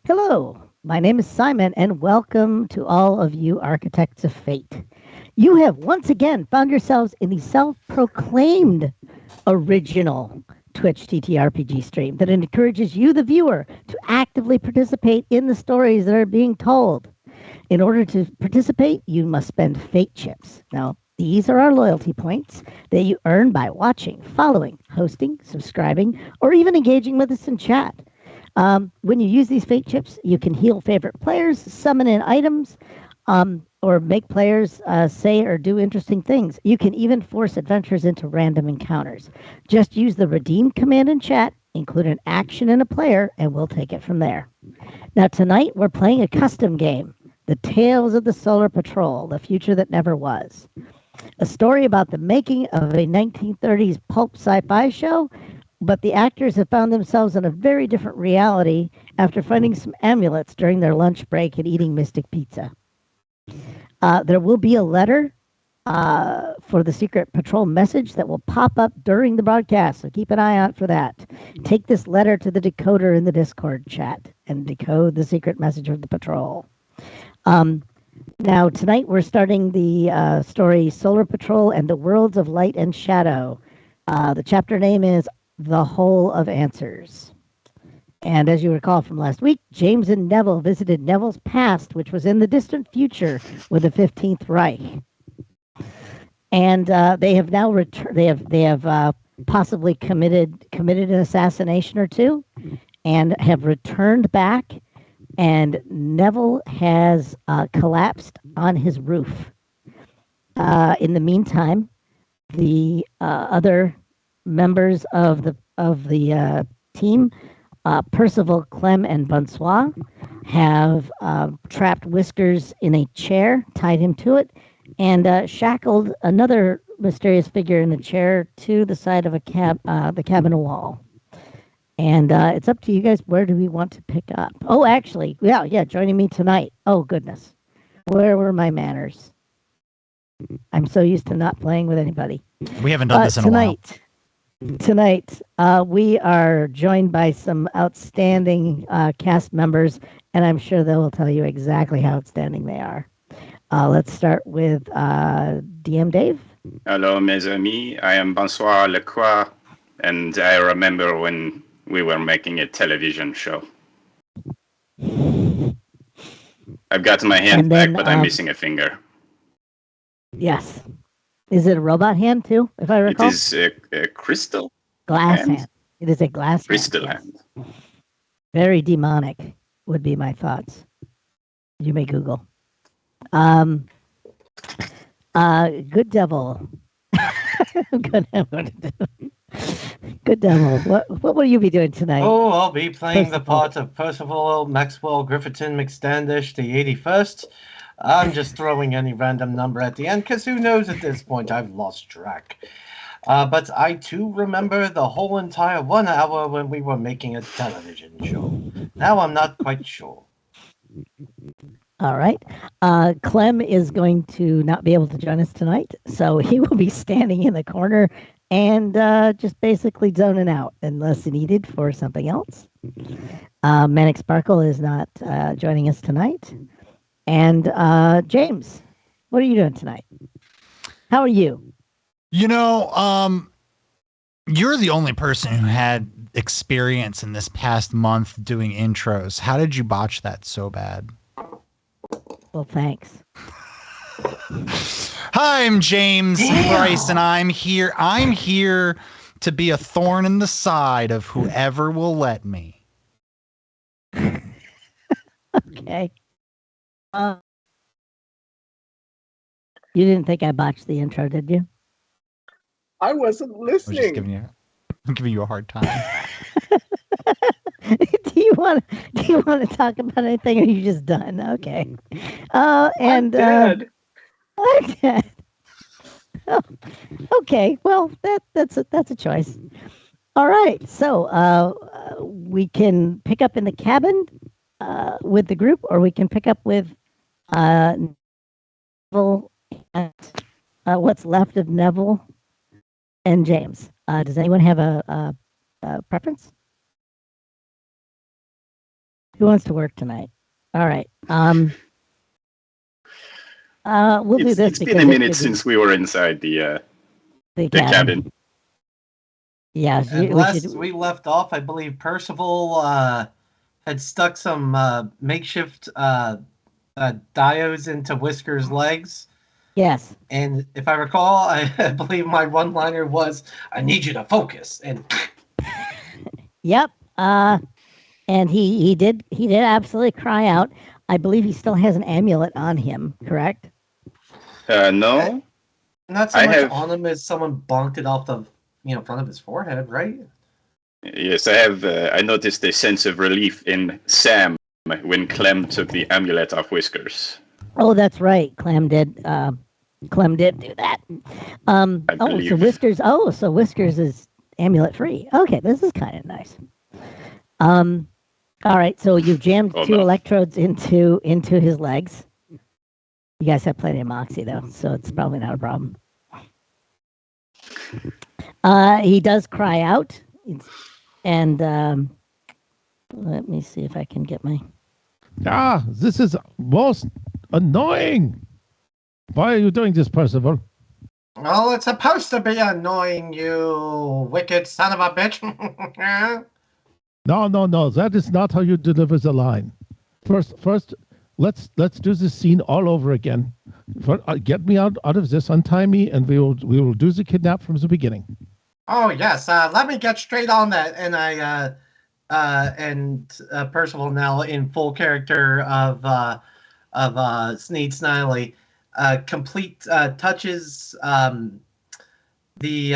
Hello, my name is Simon, and welcome to all of you architects of fate. You have once again found yourselves in the self proclaimed original Twitch TTRPG stream that encourages you, the viewer, to actively participate in the stories that are being told. In order to participate, you must spend fate chips. Now, these are our loyalty points that you earn by watching, following, hosting, subscribing, or even engaging with us in chat. When you use these fate chips, you can heal favorite players, summon in items, or make players say or do interesting things. You can even force adventures into random encounters. Just use the redeem command in chat, include an action and a player, and we'll take it from there. Now, tonight we're playing a custom game, The Tales of the Solar Patrol, the future that never was. A story about the making of a 1930s pulp sci-fi show, but the actors have found themselves in a very different reality after finding some amulets during their lunch break and eating Mystic Pizza. There will be a letter for the secret patrol message that will pop up during the broadcast, so keep an eye out for that. Take this letter to the decoder in the Discord chat and decode the secret message of the patrol. Now, tonight we're starting the story Solar Patrol and the Worlds of Light and Shadow. The chapter name is The Hole of Answers. And as you recall from last week, James and Neville visited Neville's past, which was in the distant future with the 15th Reich. And they have now returned. They have possibly committed an assassination or two, and have returned back. And Neville has collapsed on his roof. In the meantime, the other members of the team, Percival, Clem, and Bonsoir, have trapped Whiskers in a chair, tied him to it, and shackled another mysterious figure in a chair to the side of the cabin wall. And it's up to you guys. Where do we want to pick up? Oh, actually, yeah, joining me tonight. Oh, goodness. Where were my manners? I'm so used to not playing with anybody. We haven't done this in a while. Tonight, we are joined by some outstanding cast members, and I'm sure they will tell you exactly how outstanding they are. Let's start with DM Dave. Hello, mes amis. I am Bonsoir Lecroix, and I remember when we were making a television show. I've got my hand back, but I'm missing a finger. Yes. Is it a robot hand, too, if I recall? It is a crystal glass hand. It is a glass crystal hand. Very demonic would be my thoughts. You may Google. Good devil. Good devil. What will you be doing tonight? Oh, I'll be playing the part of Percival Maxwell Griffithson McStandish, the 81st. I'm just throwing any random number at the end, because who knows at this point, I've lost track. But I too remember the whole entire 1 hour when we were making a television show. Now I'm not quite sure. All right. Clem is going to not be able to join us tonight, so he will be standing in the corner and just basically zoning out unless needed for something else. Manic Sparkle is not joining us tonight. And James, what are you doing tonight? How are you? You know, you're the only person who had experience in this past month doing intros. How did you botch that so bad? Well, thanks. Hi, I'm James Price, and I'm here to be a thorn in the side of whoever will let me. Okay. You didn't think I botched the intro, did you? I wasn't listening. I'm giving you a hard time. Do you want to talk about anything, or are you just done? Okay. I'm dead. I'm dead. Oh, okay. Well, that's a choice. All right. So we can pick up in the cabin with the group, or we can pick up with Neville and what's left of Neville and James. Does anyone have a preference? Who wants to work tonight? All right. We'll do this It's been because a minute since we were inside the cabin. Yeah, And we last should. we left off, I believe Percival had stuck some makeshift diodes into Whisker's legs. Yes. And if I recall, I believe my one-liner was, "I need you to focus." And Yep. And he did absolutely cry out. I believe he still has an amulet on him. Correct. No, not so I much have. on him as someone bonked it off the front of his forehead, right? Yes, I have. I noticed a sense of relief in Sam when Clem took the amulet off Whiskers. Oh, that's right. Clem did do that. So Whiskers. Oh, so Whiskers is amulet free. Okay, this is kind of nice. All right. So you've jammed two electrodes into his legs. You guys have plenty of moxie though, so it's probably not a problem. He does cry out, and let me see if I can get my. This is most annoying. Why are you doing this, Percival? Well, it's supposed to be annoying, you wicked son of a bitch. No. That is not how you deliver the line. First, let's do this scene all over again. Get me out of this, untie me, and we will do the kidnap from the beginning. Oh yes, let me get straight on that. And Percival, now in full character of Sneed Sniley, complete touches the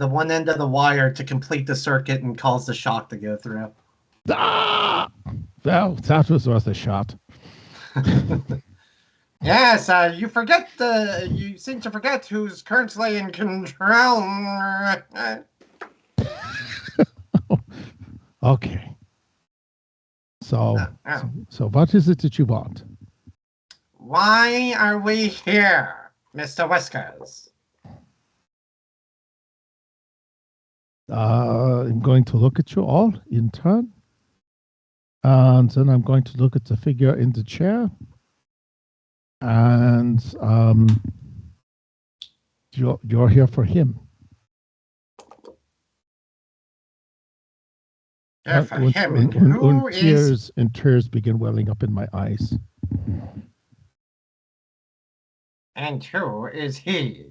one end of the wire to complete the circuit and cause the shock to go through. Well, that was worth a shot. Yes, you seem to forget who's currently in control. Okay. So what is it that you want? Why are we here, Mr. Whiskers? I'm going to look at you all in turn. And then I'm going to look at the figure in the chair. And you're here for him. Here for him, and who is... tears begin welling up in my eyes. And who is he?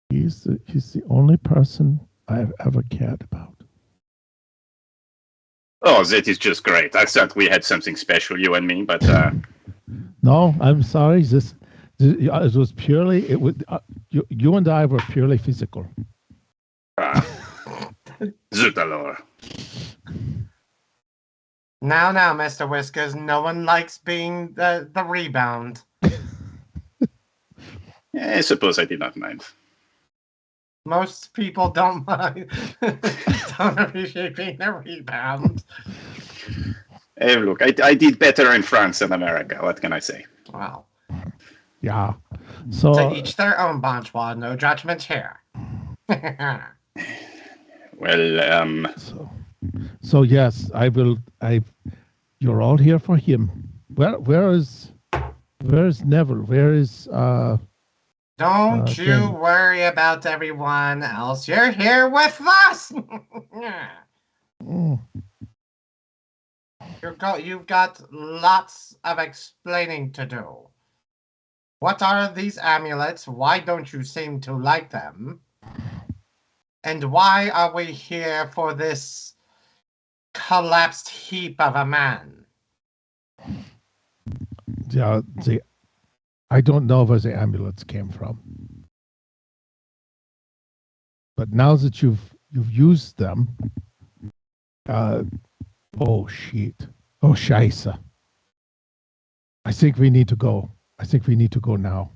He's the only person I've ever cared about. Oh, that is just great. I thought we had something special, you and me, but No, I'm sorry. It was purely. You and I were purely physical. Zut alors. Now, Mr. Whiskers, no one likes being the rebound. I suppose I did not mind. Most people don't mind. Don't appreciate being a rebound. Hey, look, I did better in France than America. What can I say? Wow. Yeah. So to each their own, Bonsoir. No judgment here. Well, So yes, I will. You're all here for him. Where is Neville? Where is Don't you worry about everyone else. You're here with us. You've got lots of explaining to do. What are these amulets? Why don't you seem to like them? And why are we here for this collapsed heap of a man? Yeah, I don't know where the amulets came from. But now that you've used them, oh shit. Oh scheisse. I think we need to go. Now.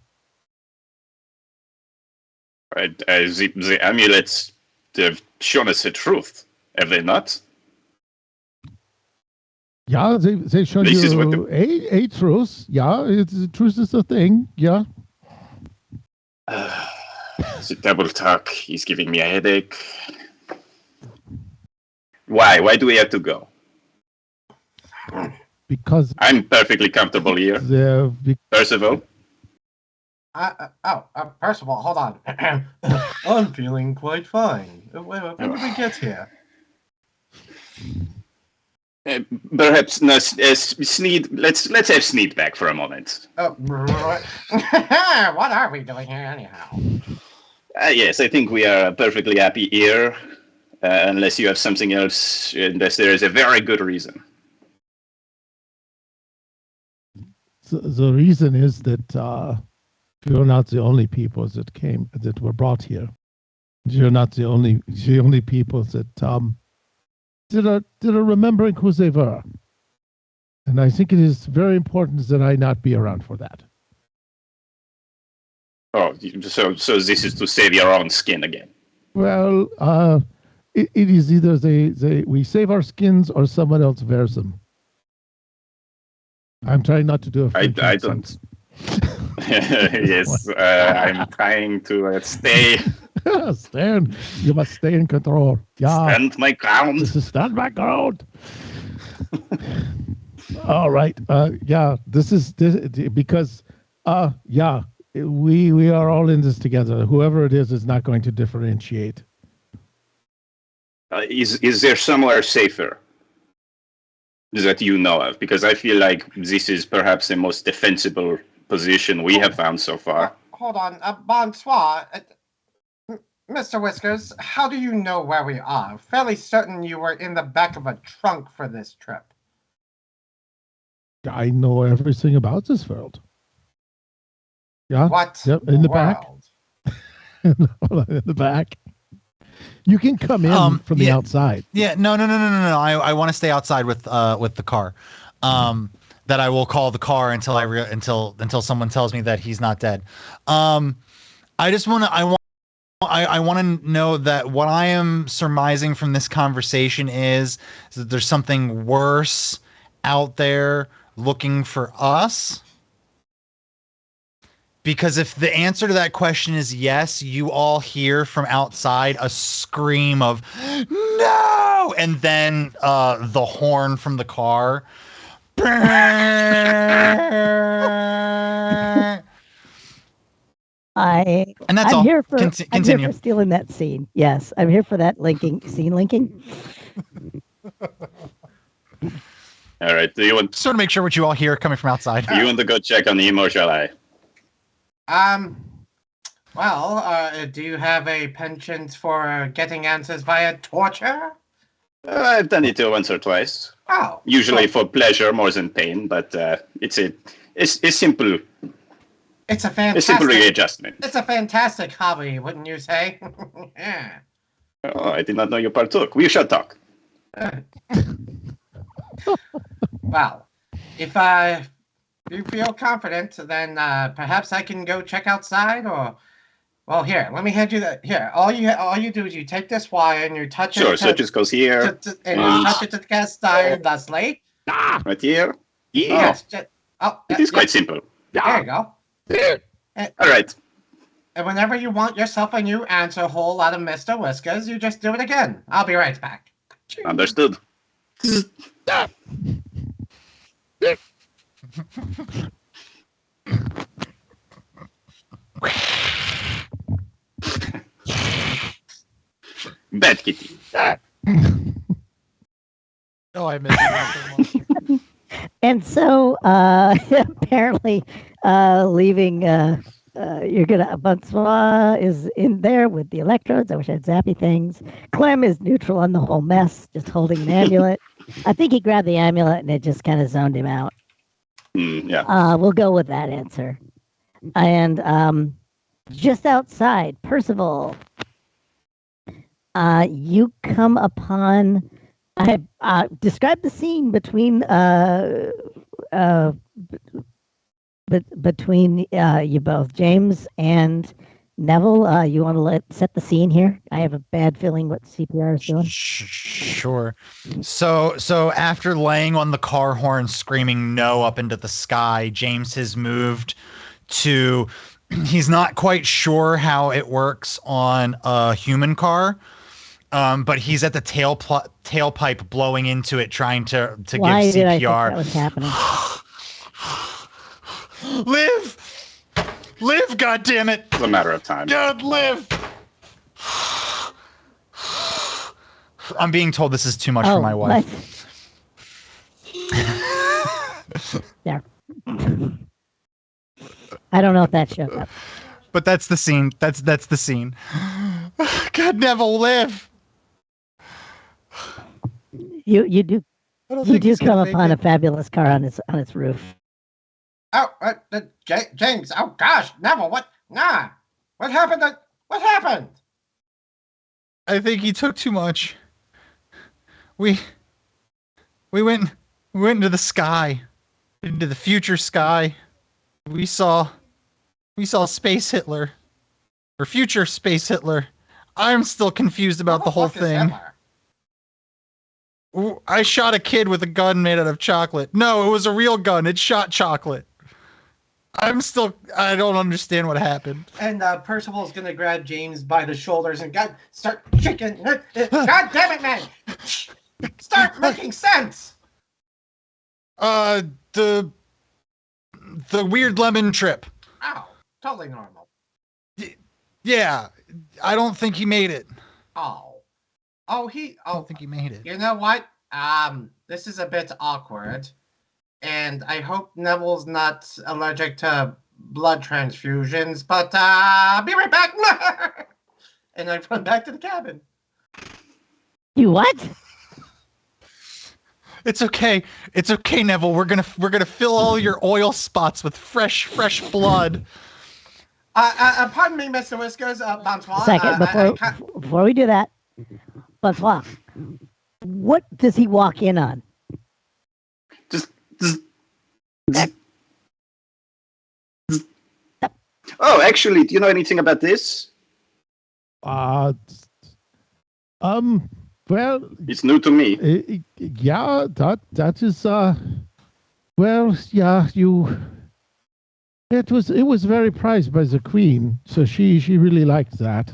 The amulets have shown us the truth, have they not? Yeah, they show you a truth. Yeah, the truth is a thing. Yeah. The double talk is giving me a headache. Why? Why do we have to go? Because I'm perfectly comfortable here. Percival? Percival, hold on. I'm feeling quite fine. When did we get here? Perhaps no, Sneed. Let's have Sneed back for a moment. What are we doing here anyhow? Yes, I think we are perfectly happy here, unless you have something else. Unless there is a very good reason. the reason is that you're not the only people that were brought here. You're not the only people that are remembering who they were. And I think it is very important that I not be around for that. Oh, so this is to save your own skin again. Well, it is either we save our skins or someone else wears them. I'm trying not to do a French I accent. don't. Yes, I'm trying to stay. You must stay in control. Yeah. Stand my ground. This is stand my ground. All right. This is because we are all in this together. Whoever it is not going to differentiate. Is there somewhere safer that you know of? Because I feel like this is perhaps the most defensible position we have found so far. Hold on, bonsoir. Mr. Whiskers, how do you know where we are? Fairly certain you were in the back of a trunk for this trip. I know everything about this world. Yeah. What? Yep, in the back. In the back. You can come in from the outside. Yeah, no. I want to stay outside with the car. That I will call the car until until someone tells me that he's not dead. I want to know that what I am surmising from this conversation is that there's something worse out there looking for us. Because if the answer to that question is yes, you all hear from outside a scream of no, and then the horn from the car. And that's I'm all. here for Continue. I'm here for stealing that scene. Yes, I'm here for that scene linking. All right. Do you want? Just want to make sure what you all hear coming from outside. Do you want to go check on the emo, shall I? Well, do you have a penchant for getting answers via torture? I've done it once or twice. Oh. Usually for pleasure more than pain, but it's simple. It's a fantastic. A simple readjustment. It's a fantastic hobby, wouldn't you say? Yeah. Oh, I did not know you partook. We shall talk. Well, if you feel confident, then perhaps I can go check outside, or well, here, let me hand you that. Here, all you do is you take this wire and you touch it. Sure, so it just goes here. And you touch it to the cast iron, thusly. Right here? Yeah. Yes. It is quite simple. There you go. All right. And whenever you want yourself a new answer hole out of Mr. Whiskers, you just do it again. I'll be right back. Understood. Bad kitty. Oh, I missed that so much. And so apparently leaving you're gonna Bonsoir is in there with the electrodes. I wish I had zappy things. Clem is neutral on the whole mess, just holding an amulet. I think he grabbed the amulet and it just kind of zoned him out. Yeah. We'll go with that answer. And just outside, Percival, you come upon. I describe the scene between you both, James and Neville. You want to set the scene here? I have a bad feeling what CPR is doing. Sure. So after laying on the car horn, screaming no up into the sky, James has moved to. He's not quite sure how it works on a human car. But he's at the tailpipe blowing into it, trying to Why give did I think CPR. that was happening? Live, God damn it! It's a matter of time. God, live! I'm being told this is too much for my wife. What? There. I don't know if that shows up. But that's the scene. That's the scene. God, Neville, live! You do I don't you think do he's gonna come make upon it. a fabulous car on its roof. Oh, James. Oh gosh, Neville. What? Nah. What happened? What happened? I think he took too much. We went into the sky, into the future sky. We saw Space Hitler, or future Space Hitler. I'm still confused about the whole What is thing. Hitler? I shot a kid with a gun made out of chocolate. No, it was a real gun. It shot chocolate. I don't understand what happened. And Percival's gonna grab James by the shoulders and start shaking. God damn it, man! Start making sense. The weird lemon trip. Oh, totally normal. Yeah, I don't think he made it. I don't think he made it. You know what? This is a bit awkward, and I hope Neville's not allergic to blood transfusions. But I'll be right back. And I run back to the cabin. You what? It's okay. It's okay, Neville. We're gonna fill all your oil spots with fresh blood. Pardon me, Mr. Whiskers. Bonsoir. Second, before we do that, Bonsoir, what does he walk in on? Just. Oh, actually, do you know anything about this? Well, It's new to me. yeah, that is well, yeah, it was very prized by the queen, so she really liked that,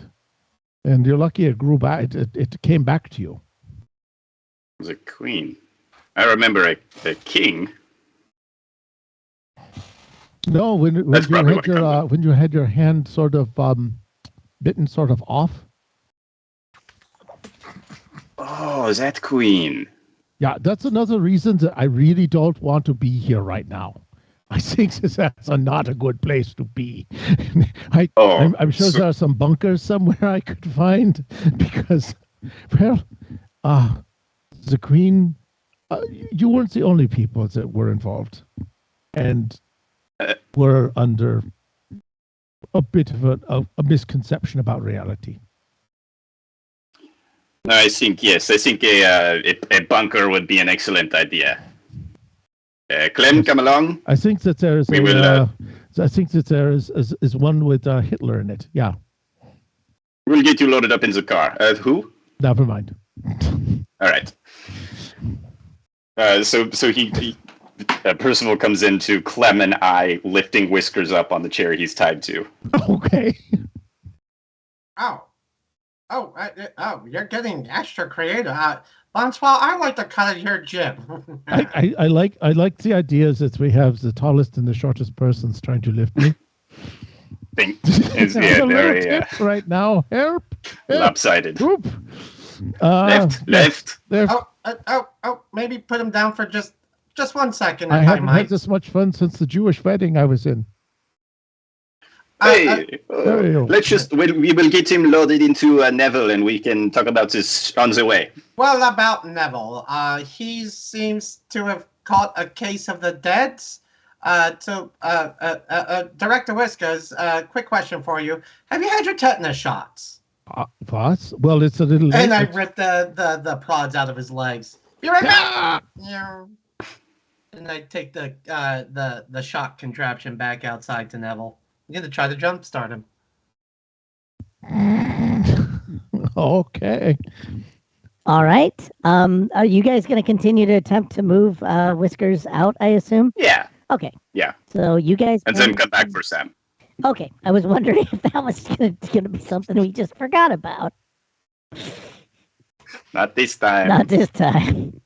and you're lucky it grew back. It came back to you. The queen. I remember a king. No, when you That's probably had what I your when you had your hand sort of bitten sort of off. Oh, that queen. Yeah, that's another reason that I really don't want to be here right now. I think that's not a good place to be. I'm sure there are some bunkers somewhere I could find because, well, the queen, you weren't the only people that were involved, and were under a bit of a misconception about reality. No, I think a bunker would be an excellent idea. Clem, come along. I think that there is I think that there is one with Hitler in it. Yeah. We'll get you loaded up in the car. Who? Never mind. All right. So Percival comes into Clem and I lifting Whiskers up on the chair he's tied to. Okay. Oh, you're getting extra creative. Bonsoir, I like the cut of your jib. I like the idea that we have the tallest and the shortest persons trying to lift me. It's very right now. Help! Lopsided. Oop. Left. Oh, maybe put him down for just 1 second. I haven't had this much fun since the Jewish wedding I was in. Hey, let's we will get him loaded into Neville and we can talk about this on the way. Well, about Neville, he seems to have caught a case of the deads. Director Whiskers, quick question for you. Have you had your tetanus shots? What? Well, it's a little late. And I ripped the prods out of his legs. Be right back! Yeah. And I take the shock contraption back outside to Neville. I'm going to try to jumpstart him. Okay. All right. Are you guys going to continue to attempt to move Whiskers out, I assume? Yeah. Okay. Yeah. So you guys... And then come back for Sam. Okay. I was wondering if that was going to be something we just forgot about. Not this time. Not this time.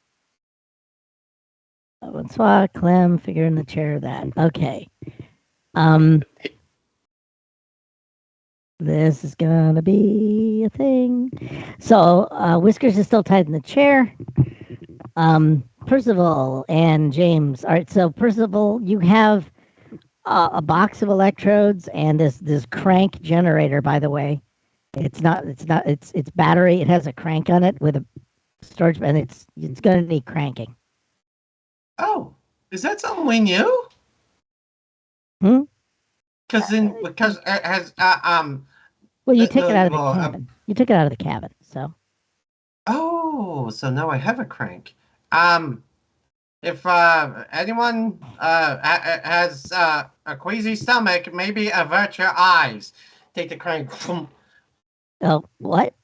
Bonsoir, Clem, figure in the chair that. Okay. This is gonna be a thing. So Whiskers is still tied in the chair. Percival and James. All right. So Percival, you have a box of electrodes and this crank generator. By the way, it's battery. It has a crank on it with a storage, and it's gonna need cranking. Oh, is that something we knew? Hmm? Because it has Well, you Uh, took it out of the well, cabin. You took it out of the cabin. So Oh, so now I have a crank. If anyone has a queasy stomach, maybe avert your eyes. Take the crank. oh what?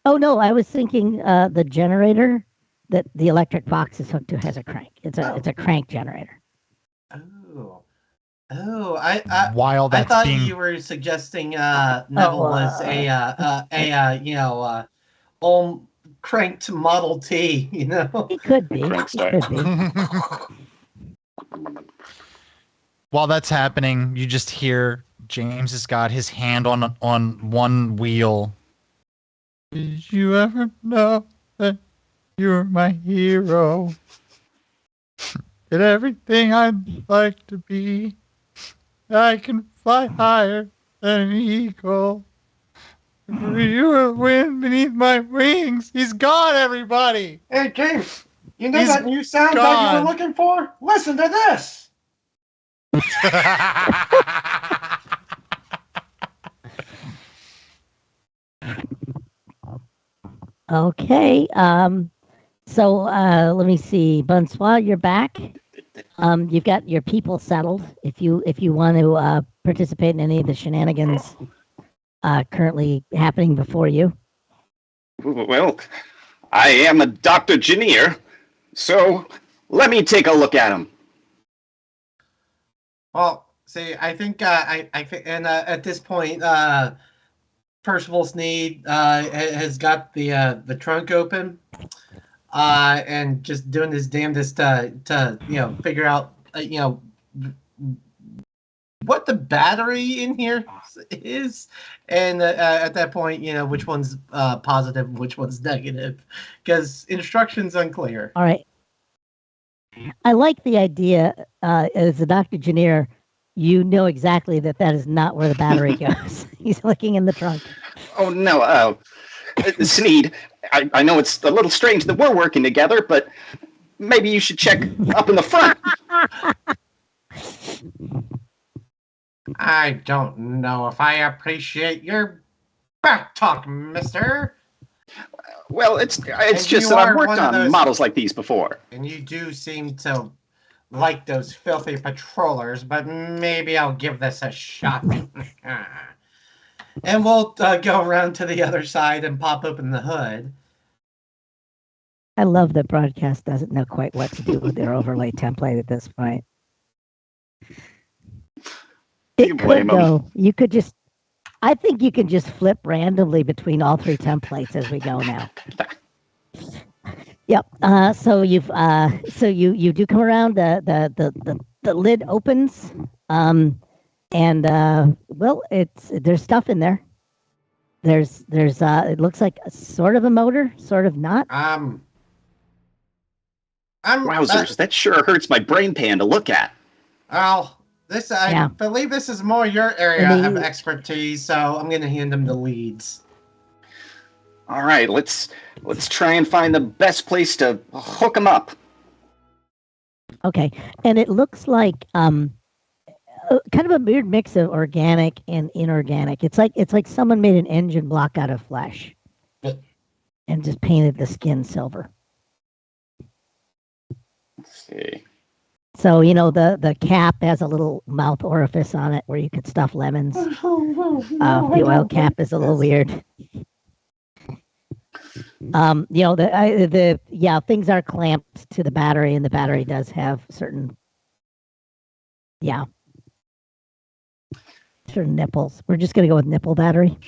Oh no, I was thinking the generator that the electric box is hooked to has a crank. It's a crank generator. Oh, While I that's thought being you were suggesting Neville was a cranked Model T. You know. It could be. crank It start. could be. while that's happening, you just hear James has got his hand on one wheel. Did you ever know that you're my hero? Did everything I'd like to be. I can fly higher than an eagle. You will win beneath my wings. He's gone, everybody. Hey, James. You know He's that new sound that you gone. were looking for? Listen to this. Okay. So let me see. Bonsoir, you're back. You've got your people settled. If you want to participate in any of the shenanigans currently happening before you. Well, I am a Dr. Janier, so let me take a look at him. Well, see, I think and at this point, Percival Sneed has got the trunk open, and just doing his damnedest to figure out what the battery in here is, and at that point, which one's positive, which one's negative, because instructions unclear. All right. I like the idea as a Dr. Janier, you know exactly that is not where the battery goes. He's looking in the trunk. Oh, no, Sneed, I know it's a little strange that we're working together, but maybe you should check up in the front. I don't know if I appreciate your back talk, mister. Well, it's just you that I've are worked one of on those- models like these before. And you do seem to like those filthy patrollers, but maybe I'll give this a shot. And we'll go around to the other side and pop open the hood. I love that broadcast doesn't know quite what to do with their overlay template at this point. You It blame could 'em. though. You could just. I think you can just flip randomly between all three templates as we go now. Yep. So you do come around. The lid opens. And well, there's stuff in there. There's it looks like sort of a motor, sort of not. Wowzers, that sure hurts my brain pan to look at. Well, I Yeah. believe this is more your area of expertise, so I'm going to hand them the leads. All right, let's try and find the best place to hook them up. Okay, and it looks like kind of a weird mix of organic and inorganic. It's like someone made an engine block out of flesh and just painted the skin silver. Let's see. So the cap has a little mouth orifice on it where you could stuff lemons. The oil cap is a little weird. Things are clamped to the battery, and the battery does have certain nipples. We're just gonna go with nipple battery.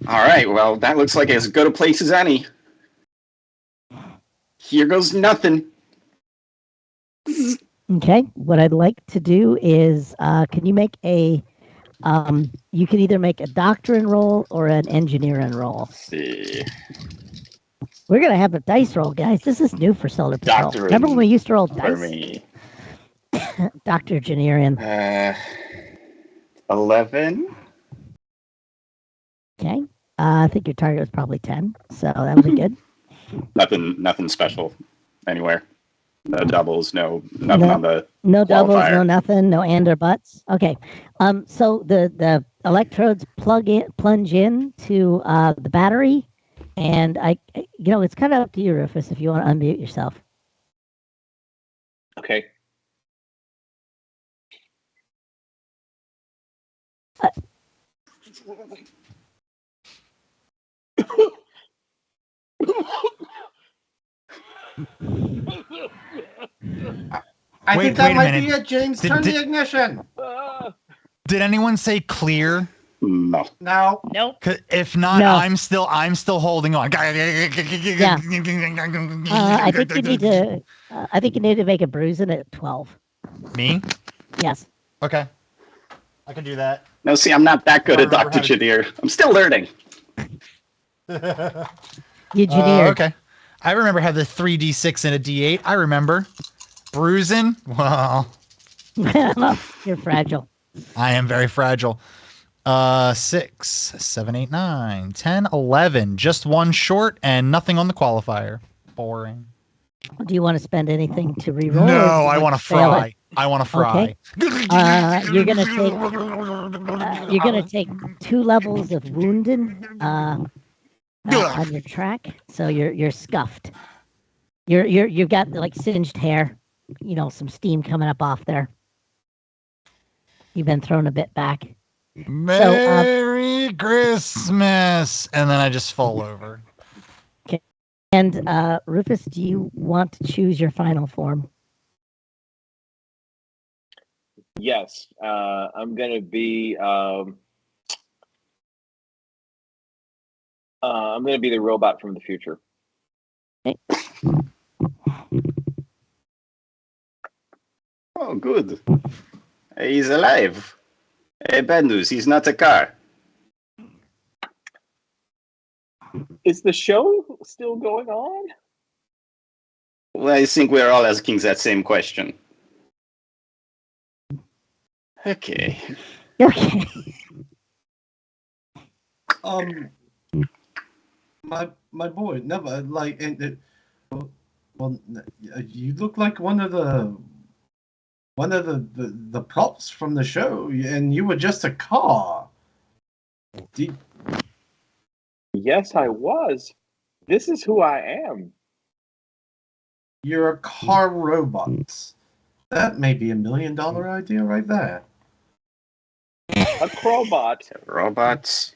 All right, well, that looks like as good a place as any. Here goes nothing. Okay. What I'd like to do is, can you make a, you can either make a doctrine roll or an engineering roll. Let's see. We're going to have a dice roll, guys. This is new for Solar Patrol. Doctrine Remember when we used to roll For dice? me. Dr. Engineering. 11. Okay. I think your target was probably 10, so that'll be good. Nothing special anywhere. No doubles, nothing No. on the No doubles, qualifier. no nothing, no and or buts. Okay. So the electrodes plunge in to the battery, and it's kind of up to you, Rufus, if you want to unmute yourself. Okay. I Wait- think that wait a might minute. be it, James. Did- Turn did- the ignition. Did anyone say clear? No. Now, Nope. 'Cause if not, No. I'm still holding on. I think you need to. I think you need to make a bruising at 12. Me? Yes. Okay. I can do that. No, see, I'm not that good I at remember Dr. how to- Jadir. I'm still learning. You engineered. Okay. I remember how the 3d6 and a d8. I remember. Bruising? Well, You're fragile. I am very fragile. 6, 7, 8, 9, 10, 11. Just one short and nothing on the qualifier. Boring. Do you want to spend anything to reroll? or do No, you I want to fail it? fry. I want to fry. You're gonna take 2 levels of wounding on your track, so you're scuffed. You've got like singed hair, some steam coming up off there. You've been thrown a bit back. Merry Christmas! And then I just fall over. And Rufus, do you want to choose your final form? Yes. I'm gonna be. I'm gonna be the robot from the future. Oh, good. He's alive. Hey, bad news. He's not a car. Is the show still going on? Well, I think we're all asking that same question. Okay. Okay. my boy, never like, well, you look like one of the props from the show, and you were just a car. Yes, I was. This is who I am. You're a car robot. That may be $1 million idea right there. A crowbot. Robots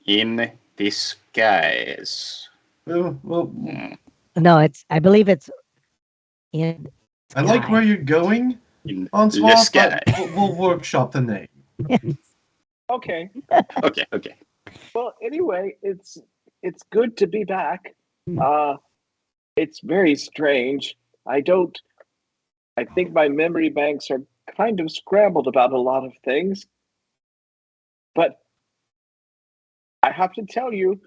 in disguise. Well, No, I believe it's in. I like Sky. where you're going In on the Swap, sky. but we'll workshop the name. Okay. Okay. Well, anyway, it's good to be back. It's very strange. I think my memory banks are kind of scrambled about a lot of things. But I have to tell you,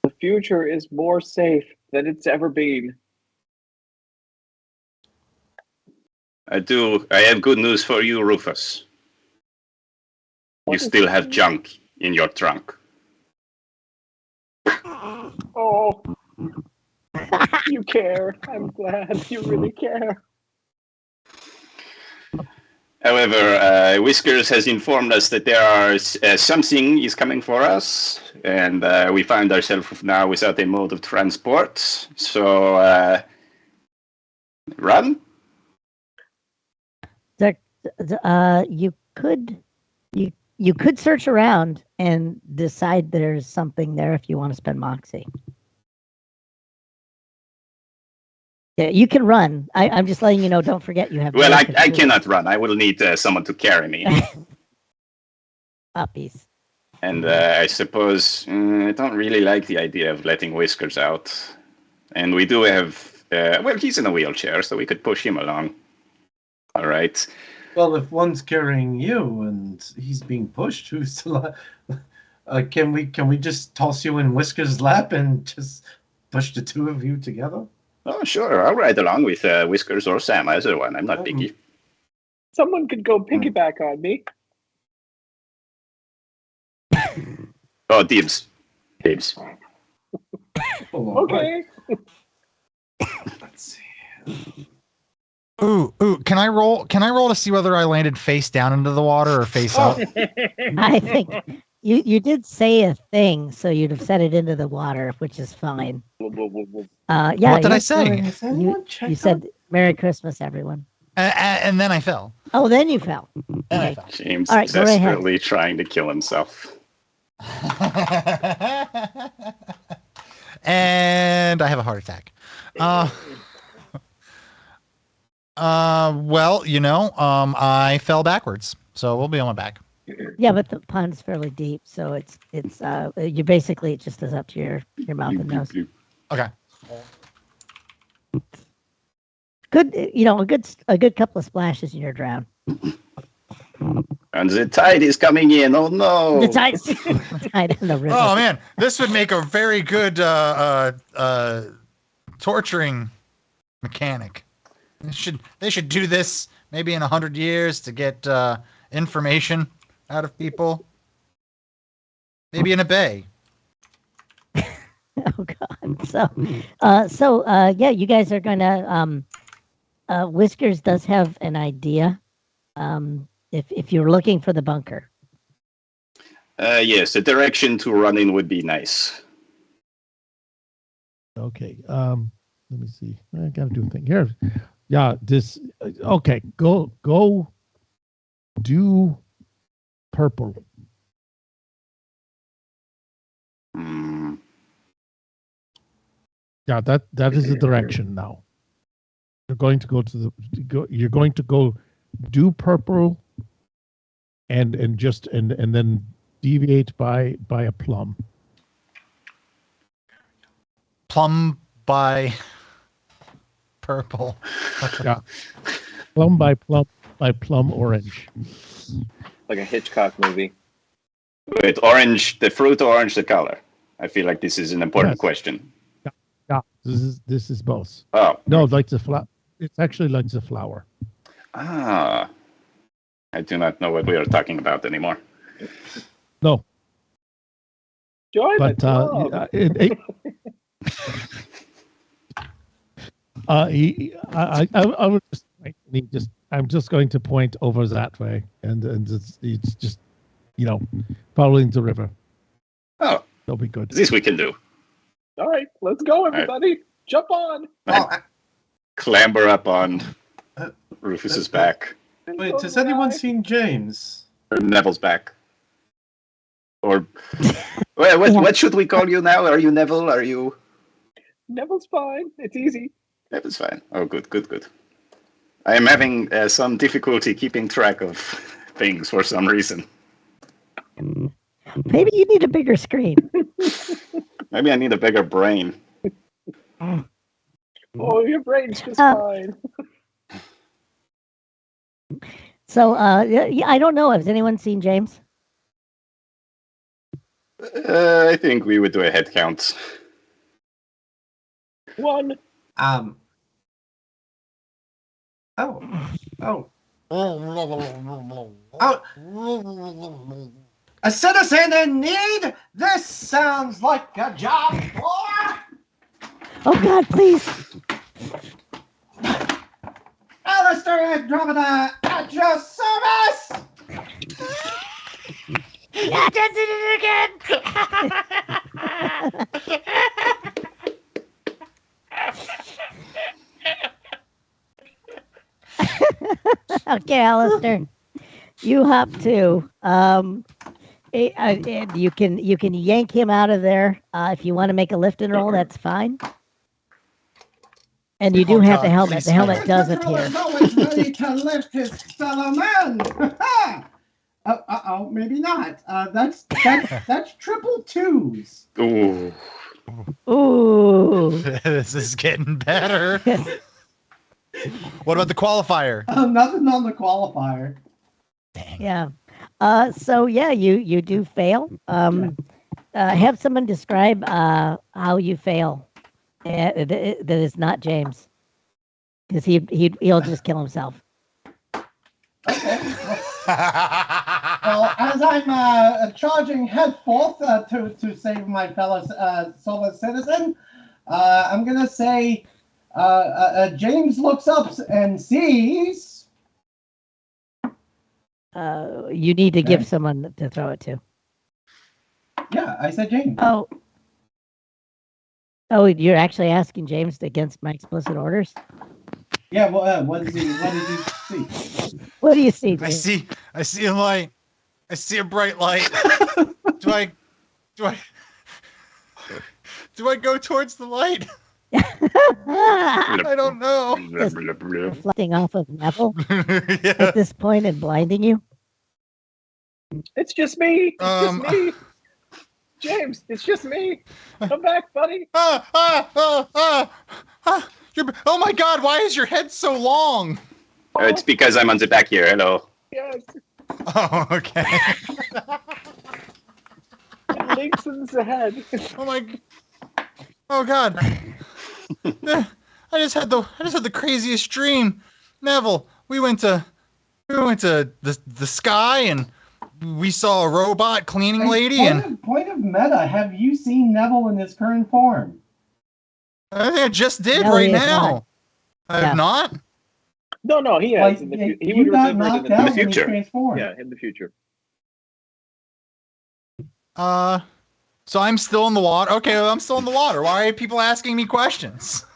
the future is more safe than it's ever been. I have good news for you, Rufus. You What is still it? have junk in your trunk. Oh, you care. I'm glad you really care. However, Whiskers has informed us that there are something is coming for us, and we find ourselves now without a mode of transport. So, run. You could search around and decide there's something there if you want to spend Moxie. Yeah, you can run. I'm just letting you know. Don't forget you have. Well, I control. cannot run. I will need someone to carry me. Puppies. And I suppose I don't really like the idea of letting Whiskers out. And we do have Well, he's in a wheelchair, so we could push him along. All right. Well, if one's carrying you and he's being pushed, who's can we just toss you in Whisker's lap and just push the two of you together? Oh, sure. I'll ride along with Whiskers or Sam, either one. I'm not picky. Someone could go piggyback on me. Oh, Dibs. Okay. Let's see. Ooh, can I roll to see whether I landed face down into the water or face up? I think you did say a thing, so you'd have set it into the water, which is fine. Yeah. What did I say? You said Merry Christmas, everyone. And then I fell. Oh, then you fell. Then I Okay. fell. James All right, go ahead. desperately trying to kill himself. And I have a heart attack. Well, I fell backwards, so we'll be on my back. Yeah, but the pond's fairly deep, so it's you basically it just is up to your mouth and nose. Okay. Good, a good couple of splashes and you're drowned. And the tide is coming in. Oh no! The tide's tide in the river. Oh man, this would make a very good torturing mechanic. They should do this maybe in 100 years to get information out of people. Maybe in a bay. Oh God. So yeah, you guys are gonna Whiskers does have an idea. If you're looking for the bunker. Yes, the direction to run in would be nice. Okay. Let me see. I gotta do a thing here. Yeah. This. Okay. Go. Do purple. Yeah. That is the direction now. You're going to go to You're going to go do purple. And then deviate by a plum. Plum by purple. Yeah. Plum by plum orange. Like a Hitchcock movie. Wait, orange, the fruit or orange, the color? I feel like this is an important question. Yeah. This is both. Oh. No, like the flower. It's actually like the flower. Ah. I do not know what we are talking about anymore. No. Join But I would I'm just going to point over that way, and it's just following the river. Oh, that'll be good. This we can do. All right, let's go, everybody. Right. Jump on. Clamber up on Rufus's back. Wait, has anyone seen James? Or Neville's back. Or what should we call you now? Are you Neville? Are you? Neville's fine. It's easy. Neville's fine. Oh, good. I am having some difficulty keeping track of things for some reason. Maybe you need a bigger screen. Maybe I need a bigger brain. Oh, your brain's just fine. So, yeah, I don't know. Has anyone seen James? I think we would do a head count. 1. Oh. A citizen in need? This sounds like a job for... Oh, God, please. Alistair Andromeda, at your service! Yeah, did it again! Okay, Alistair. You hop to. And you can yank him out of there. If you want to make a lift and roll, that's fine. And you do have the helmet. The helmet does appear. Is always ready to lift his fellow man. Maybe not. That's triple twos. Ooh. Ooh. This is getting better. What about the qualifier? Nothing on the qualifier. Dang. Yeah. So yeah, you do fail. Have someone describe how you fail. That is not James, because he'll just kill himself. Okay. Well, as I'm charging headforth to save my fellow solar citizen, I'm gonna say James looks up and sees. You need to give Okay. someone to throw it to. Yeah, I said James. Oh, you're actually asking James against my explicit orders? Yeah. Well, what did you see? What do you see, I James? see a light. I see a bright light. do I go towards the light? I don't know. Just reflecting off of Neville Yeah. at this point and blinding you. It's just me. It's just Um, me. James, it's just me. Come back, buddy. Oh my God! Why is your head so long? It's because I'm on the back here. Hello. Yes, Oh, okay. it lengthens the head. Oh God. I just had the craziest dream. Neville, we went to the sky and we saw a robot cleaning lady Point of meta. Have you seen Neville in his current form? I think I just did No, right he has now. not. I have Yeah. not. No, he has. Like, In the he you would got remember it knocked in the out when he future. transformed. Yeah, in the future. So I'm still in the water. Okay, well, I'm still in the water. Why are people asking me questions?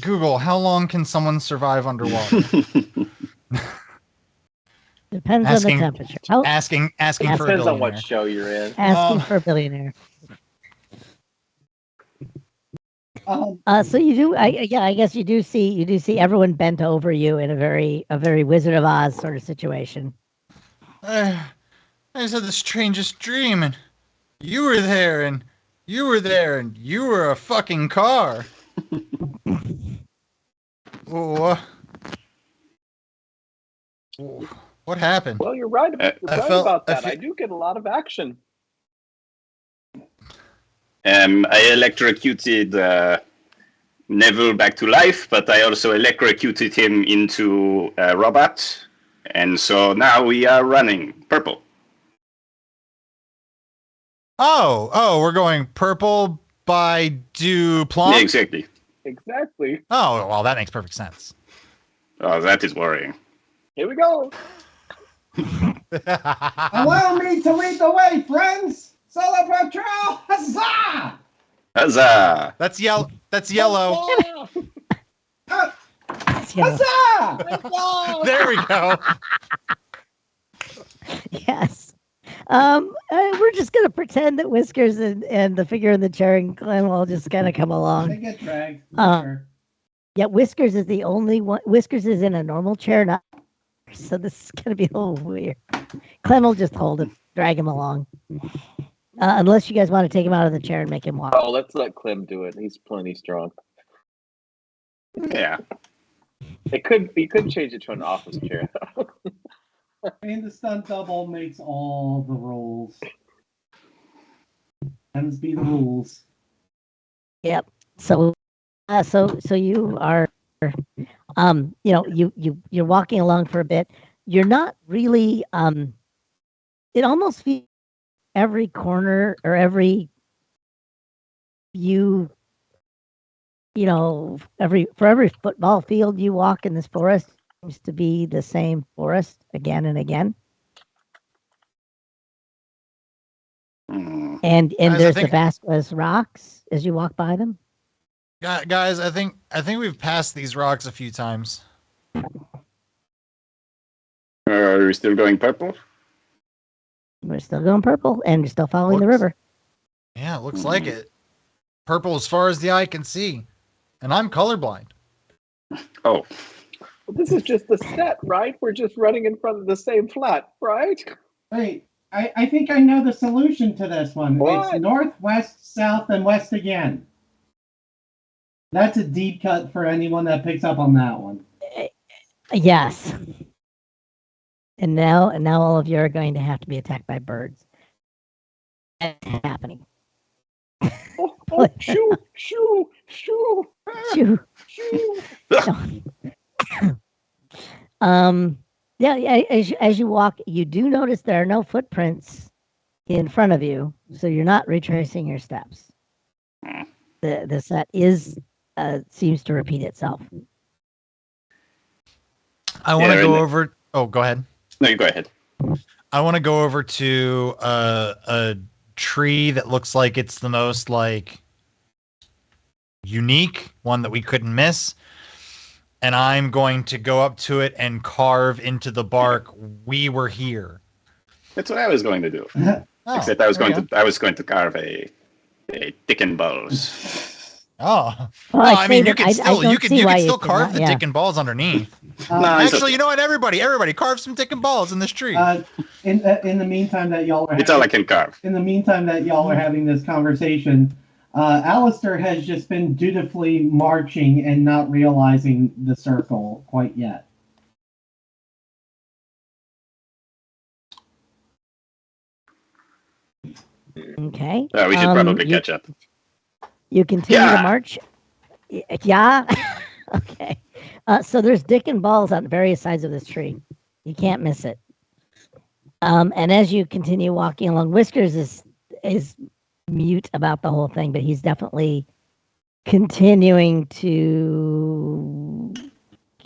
Google, how long can someone survive underwater? Depends Asking- on the temperature. Oh, asking for a Depends on billionaire. what show you're in. asking for a billionaire. So you do, I guess you do see everyone bent over you in a very Wizard of Oz sort of situation. I just had the strangest dream, and you were there, and you were there, and you were a fucking car. What happened? Well, you're right. You're I right felt- about I that. I fe- do get a lot of action. I electrocuted Neville back to life, but I also electrocuted him into a robot. And so now we are running purple. Oh, we're going purple by Duplum? Yeah, exactly. Exactly. Oh, well, that makes perfect sense. Oh, that is worrying. Here we go. Allow me to lead the way, friends. Solar Patrol, huzzah! Huzzah! That's yellow. That's yellow. Huzzah! There we go. Yes. We're just gonna pretend that Whiskers and the figure in the chair and Glenn will just kind of come They along. get dragged. Sure. Yeah, Whiskers is the only one. Whiskers is in a normal chair, not. So this is gonna be a little weird. Clem will just hold him, drag him along. Unless you guys want to take him out of the chair and make him walk. Oh, let's let Clem do it. He's plenty strong. Yeah. You could change it to an office chair. And the stunt double makes all the rules. Them's be the rules. Yep. So you are, you're walking along for a bit. You're not really. It almost feels every corner or every view. For every football field you walk in this forest seems to be the same forest again and again. Hmm. And Guys, I there's think- the Vasquez rocks as you walk by them. Guys, I think we've passed these rocks a few times. Are we still going purple? We're still going purple and you're still following the Looks- river. Yeah, it looks like it. Purple as far as the eye can see. And I'm colorblind. Oh. This is just the set, right? We're just running in front of the same flat, right? Wait, I think I know the solution to this one. It's What? north, west, south, and west again. That's a deep cut for anyone that picks up on that one. Yes. And now all of you are going to have to be attacked by birds. It's happening. Oh, shoo, shoo, shoo, Shoo. shoo. Yeah, as you walk, you do notice there are no footprints in front of you, so you're not retracing your steps. The set seems to repeat itself. I want to Yeah, go right. over. Oh, go ahead. No, you go ahead. I want to go over to a tree that looks like it's the most like unique one that we couldn't miss. And I'm going to go up to it and carve into the bark. We were here. That's what I was going to do. Oh, Except I was there we going to carve a dick and balls. Oh, Well, I mean, say you that can I still don't you can see you why can you still could carve not- the yeah. dick and balls underneath. No, it's Actually, okay. you know what? Everybody, carve some dick and balls in this tree. In the meantime that y'all are It's all I can carve. in the meantime that y'all are having this conversation, Alistair has just been dutifully marching and not realizing the circle quite yet. Okay. We should probably catch up. You continue to Yeah. march. Yeah. Okay. So there's dick and balls on various sides of this tree. You can't miss it. And as you continue walking along, Whiskers is mute about the whole thing, but he's definitely continuing to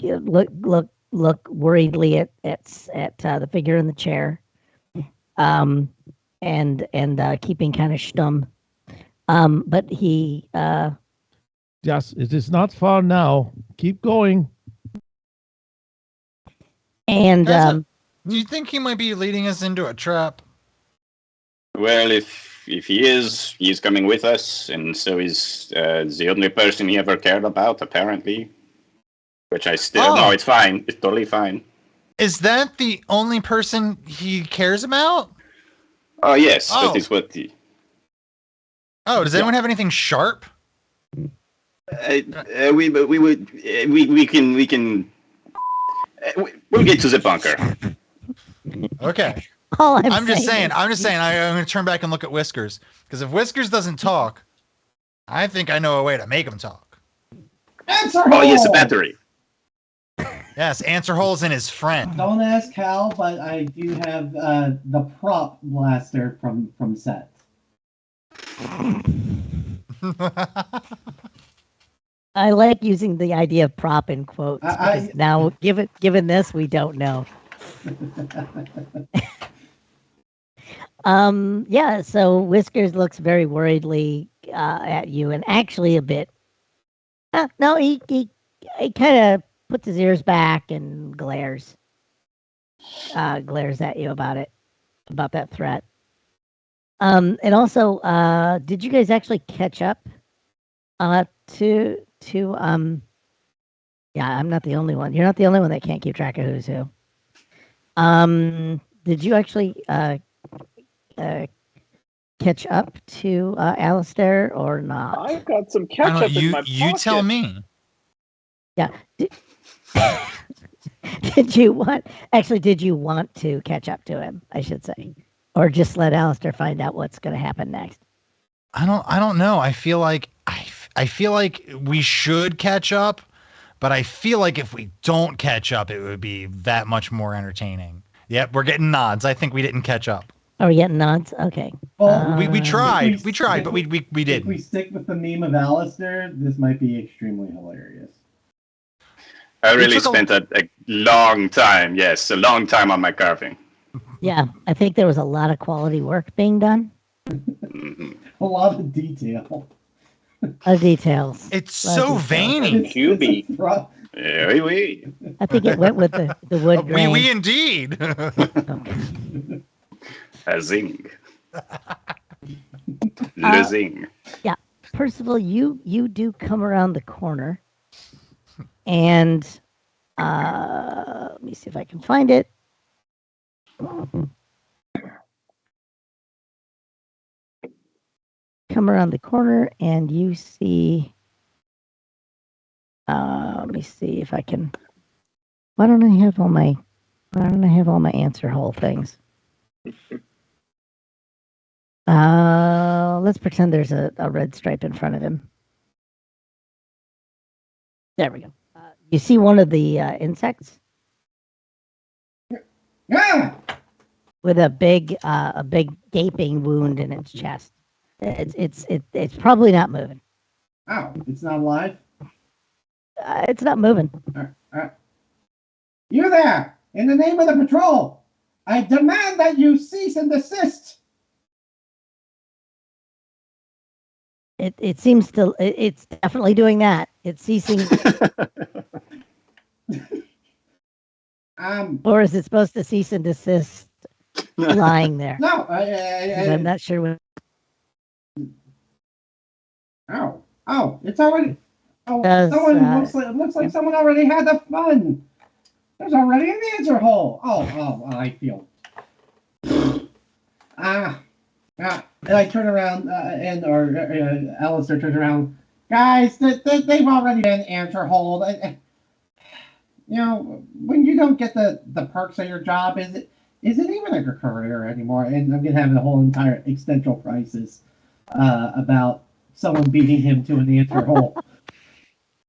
look worriedly at the figure in the chair, and keeping kind of stum. But he Yes, it is not far now. Keep going. and Do you think he might be leading us into a trap? Well, if he is, he's coming with us, and so is the only person he ever cared about, apparently. Which I still no, it's fine. It's totally fine. Is that the only person he cares about? Oh yes, that is what he. Oh, does anyone have anything sharp? We can. We'll get to the bunker. Okay. all I'm just saying. is- I'm going to turn back and look at Whiskers, because if Whiskers doesn't talk, I think I know a way to make him talk. Answer Oh yes, a hole! battery. Yes, answer holes in his friend. Don't ask how, but I do have the prop blaster from set. I like using the idea of prop in quotes. Because now, given this, we don't know. Yeah. So Whiskers looks very worriedly at you, and actually a bit. No, he kind of puts his ears back and glares at you about that threat. And also, did you guys actually catch up to yeah, I'm not the only one. You're not the only one that can't keep track of who's who. Did you actually catch up to Alistair or not? I've got some I ketchup don't, in my you pocket. tell me. Yeah. Did you want to catch up to him, I should say, or just let Alistair find out what's going to happen next? I don't know. I feel like we should catch up, but I feel like if we don't catch up, it would be that much more entertaining. Yep, we're getting nods. I think we didn't catch up. Are we getting nods? Okay. Well, We tried. if We tried, but we If we didn't. stick with the meme of Alistair, this might be extremely hilarious. I really took spent a long time. Yes, a long time on my carving. Yeah, I think there was a lot of quality work being done. Mhm. A lot of detail. Details. It's Lot of so details. veiny. QB. It's a pro- Oui, oui. I think it went with the wood grain. We indeed. Okay. A zing. Le zing. Percival, you do come around the corner, and Let me see if I can find it. Come around the corner and you see. Let me see if I can. Why don't I have all my answer hole things? Let's pretend there's a red stripe in front of him. There we go. You see one of the insects Yeah. with a big gaping wound in its chest. It's probably not moving. Oh, it's not alive? It's not moving. You there! In the name of the patrol, I demand that you cease and desist. It seems to. It's definitely doing that. It's ceasing. Or is it supposed to cease and desist lying there? No, I'm not sure what. Oh, it's already. Oh, Does, looks like someone already had the fun. There's already an answer hole. Oh, I feel. And I turn around, or Alistair turns around. Guys, they've already been answer holed. You know, when you don't get the perks of your job, is it even a career anymore? And I'm gonna have a whole entire existential crisis about someone beating him to an answer hole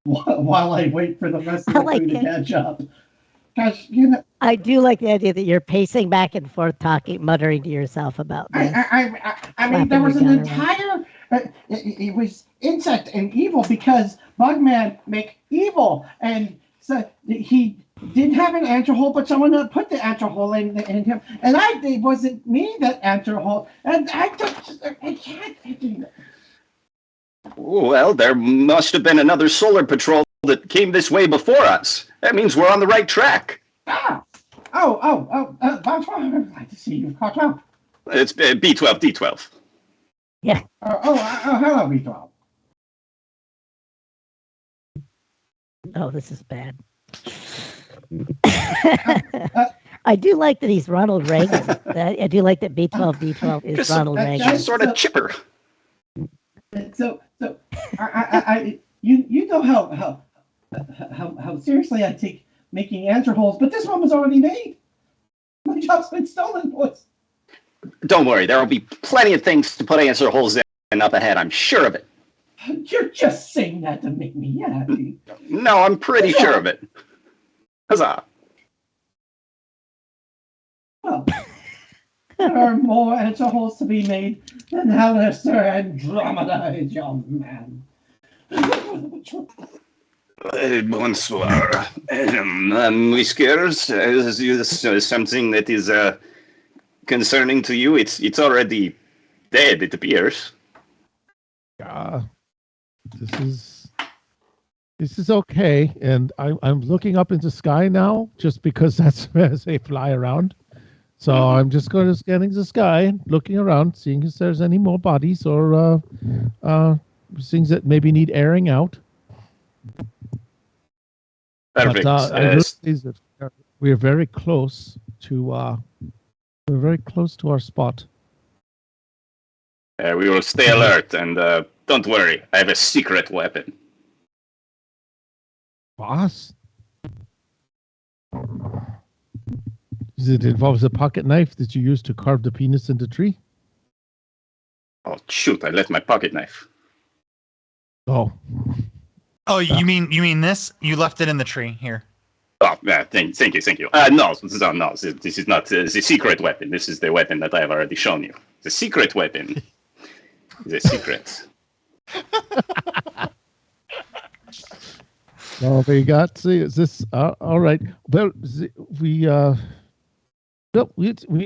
while I wait for the rest of the crew to catch up. Gosh, you know, I do like the idea that you're pacing back and forth, muttering to yourself about this. I mean, there was an entire. It was insect and evil because Bugman make evil, and so he didn't have an answer hole, but someone put the answer hole in him, and it wasn't me that answer hole, and I can't. Well, there must have been another solar patrol that came this way before us. That means we're on the right track. I'm glad to see you've caught up. It's B12, D12. Yeah. Hello, B12. Oh, this is bad. I do like that he's Ronald Reagan. I do like that B12, D12 is Ronald Reagan. Just sort of chipper. So, you know how seriously I take making answer holes, but this one was already made. My job's been stolen, boys. Don't worry, there will be plenty of things to put answer holes in up ahead. I'm sure of it. You're just saying that to make me happy. No, I'm pretty sure of it. Huzzah! Well, there are more answer holes to be made than Alistair Andromeda is, young man. Bonsoir. Whiskers, is this something that is concerning to you? It's already dead, it appears. This is okay, and I'm looking up into the sky now, just because that's where they fly around. So I'm just going to scanning the sky, looking around, seeing if there's any more bodies or things that maybe need airing out. Perfect. But I realize that we're very close to our spot. We will stay alert, and don't worry, I have a secret weapon. Boss? Does it involve a pocket knife that you use to carve the penis in the tree? Oh, shoot, I left my pocket knife. Oh. Oh, you mean this? You left it in the tree here. Oh, thank you. No, this is not the secret weapon. This is the weapon that I have already shown you. The secret weapon is a secret. Oh, we got. See, is this all right? Well, we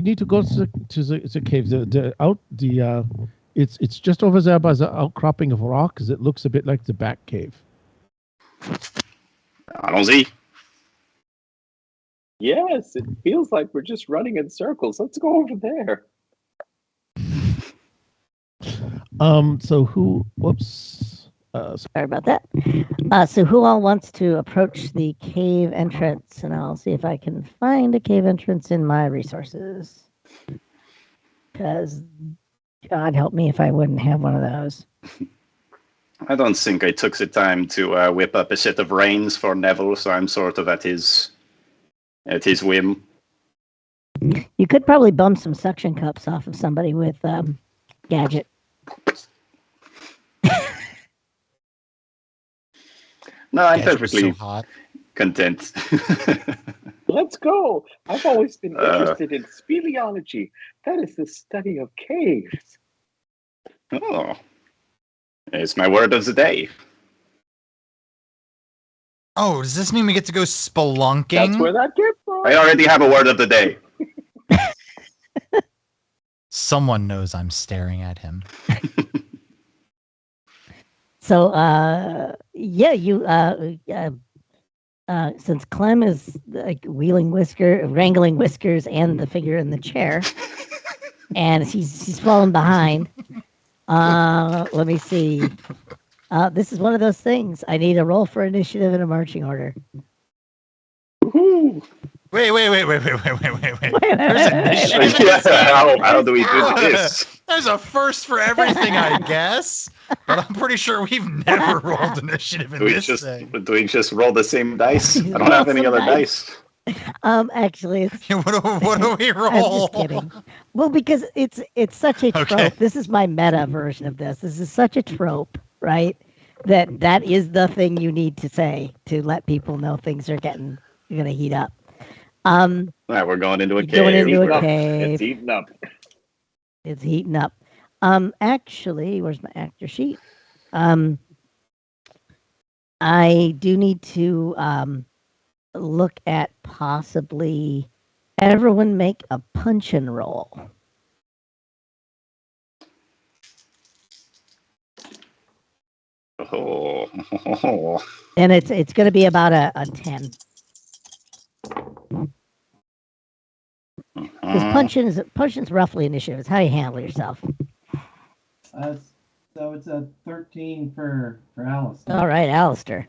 need to go to the cave. It's just over there by the outcropping of rock, because it looks a bit like the back cave. Allons-y. Yes, it feels like we're just running in circles. Let's go over there. So who? Whoops. Sorry about that. So who all wants to approach the cave entrance? And I'll see if I can find a cave entrance in my resources. Because God help me if I wouldn't have one of those. I don't think I took the time to whip up a set of reins for Neville, so I'm sort of at his whim. You could probably bum some suction cups off of somebody with Gadget. No, I'm Gadget was perfectly so hot. content. Let's go. I've always been interested in speleology. That is the study of caves. Oh, it's my word of the day. Oh, does this mean we get to go spelunking? That's where that came from. I already have a word of the day. Someone knows I'm staring at him. So, yeah, you since Clem is like wrangling whiskers and the figure in the chair, and she's fallen behind. Let me see. This is one of those things. I need a roll for initiative and a marching order. Woohoo! Wait. There's initiative. Yeah, how do we do this? There's a first for everything, I guess. But I'm pretty sure we've never rolled initiative in Do we this just thing. do we just roll the same dice? I don't have any other dice. Actually, it's, What do we roll? I'm just kidding. Well, because it's such a trope. Okay. This is my meta version of this. This is such a trope, right? That is the thing you need to say to let people know things are going to heat up. Right, we're going into a cave. Going into a It's cave. heating up. It's heating up. Actually, where's my actor sheet? I do need to look at possibly everyone make a punch and roll. Oh. And it's going to be about a 10. Because punching's roughly initiative. It's how you handle yourself. So it's a 13 for Alice. All right, Alistair.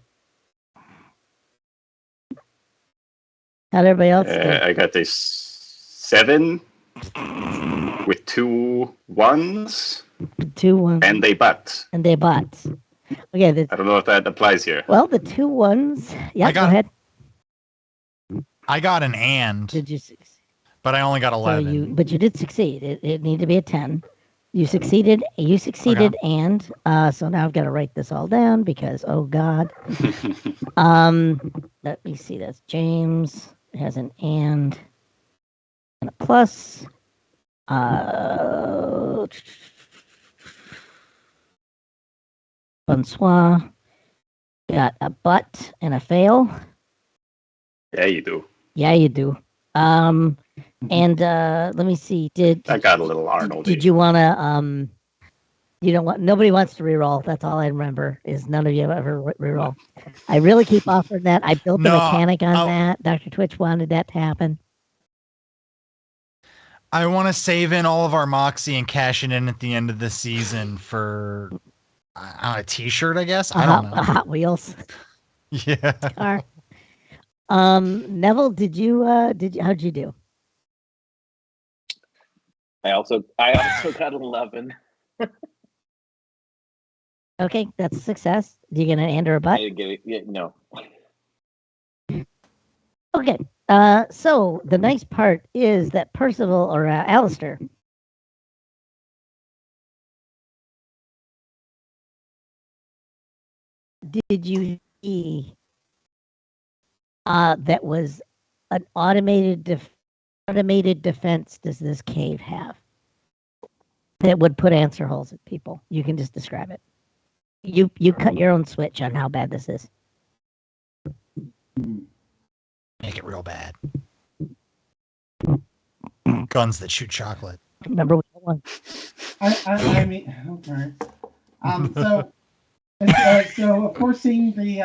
How'd everybody else do? I got this 7 with 2 1s 2 1s. and they butt. And they butts. Okay, I don't know if that applies here. well, the 2 1s. Yeah, go got- ahead. I got an and, Did you succeed? but I only got So 11. but you did succeed. It needed to be a 10. You succeeded, and so now I've got to write this all down because, oh God. Let me see, that's James. It has an and a plus. Bonsoir. Got a butt and a fail. Yeah, you do. Yeah, you do. And let me see. I got a little Arnold. Did you want to you know what? Nobody wants to reroll. That's all I remember is none of you ever reroll. I really keep offering that. I built the No, mechanic on I'll- that. Dr. Twitch wanted that to happen. I want to save in all of our Moxie and cash it in at the end of the season for a T-shirt, I guess. I don't A know. Hot Wheels Yeah. car. Neville, how'd you do? I also got 11. Okay, that's a success. Do you get an and or a I butt? didn't get it. Yeah, no. Okay. So the nice part is that Percival or Alistair. Did you see that was an automated defense does this cave have that would put answer holes at people? You can just describe it. You cut your own switch on how bad this is. Make it real bad. Guns that shoot chocolate. Remember which one? I mean, okay. So of course, seeing the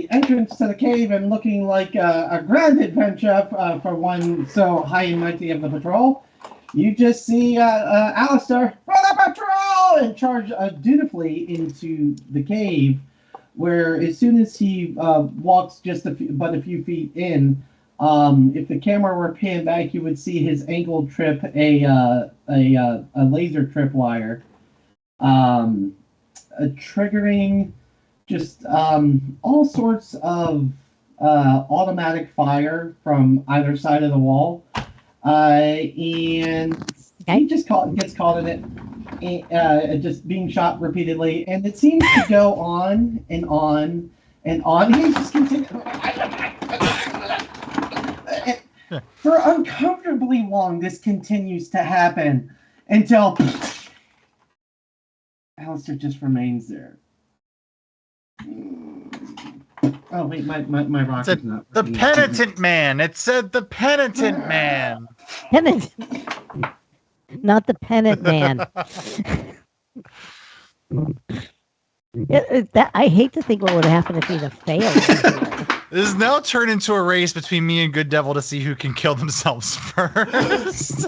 entrance to the cave and looking like a grand adventure for one so high and mighty of the patrol, you just see Alistair for the patrol and charge dutifully into the cave, where as soon as he walks just a few feet in, if the camera were panned back, you would see his ankle trip a laser tripwire, triggering just all sorts of automatic fire from either side of the wall, and he just gets caught in it, just being shot repeatedly, and it seems to go on and on and on. He just continues for uncomfortably long. This continues to happen until Alistair just remains there. Oh wait, my rocket's not. The penitent man. It said the penitent man. Penitent, not the pennant man. I hate to think what would happen if he'd have failed. This is now turned into a race between me and Good Devil to see who can kill themselves first.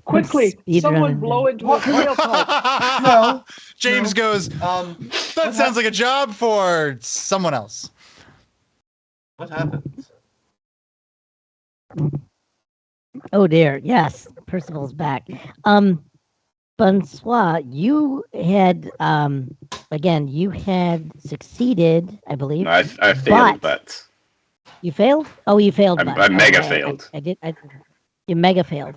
Quickly, Speed someone running. blow into a tailpipe. No. James goes, that sounds like a job for someone else. What happens? Oh dear, yes, Percival's back. Bonsoir, you had again, you had succeeded, I believe. No, I failed, but You failed? Oh, you failed. I mega failed. I did. You mega failed.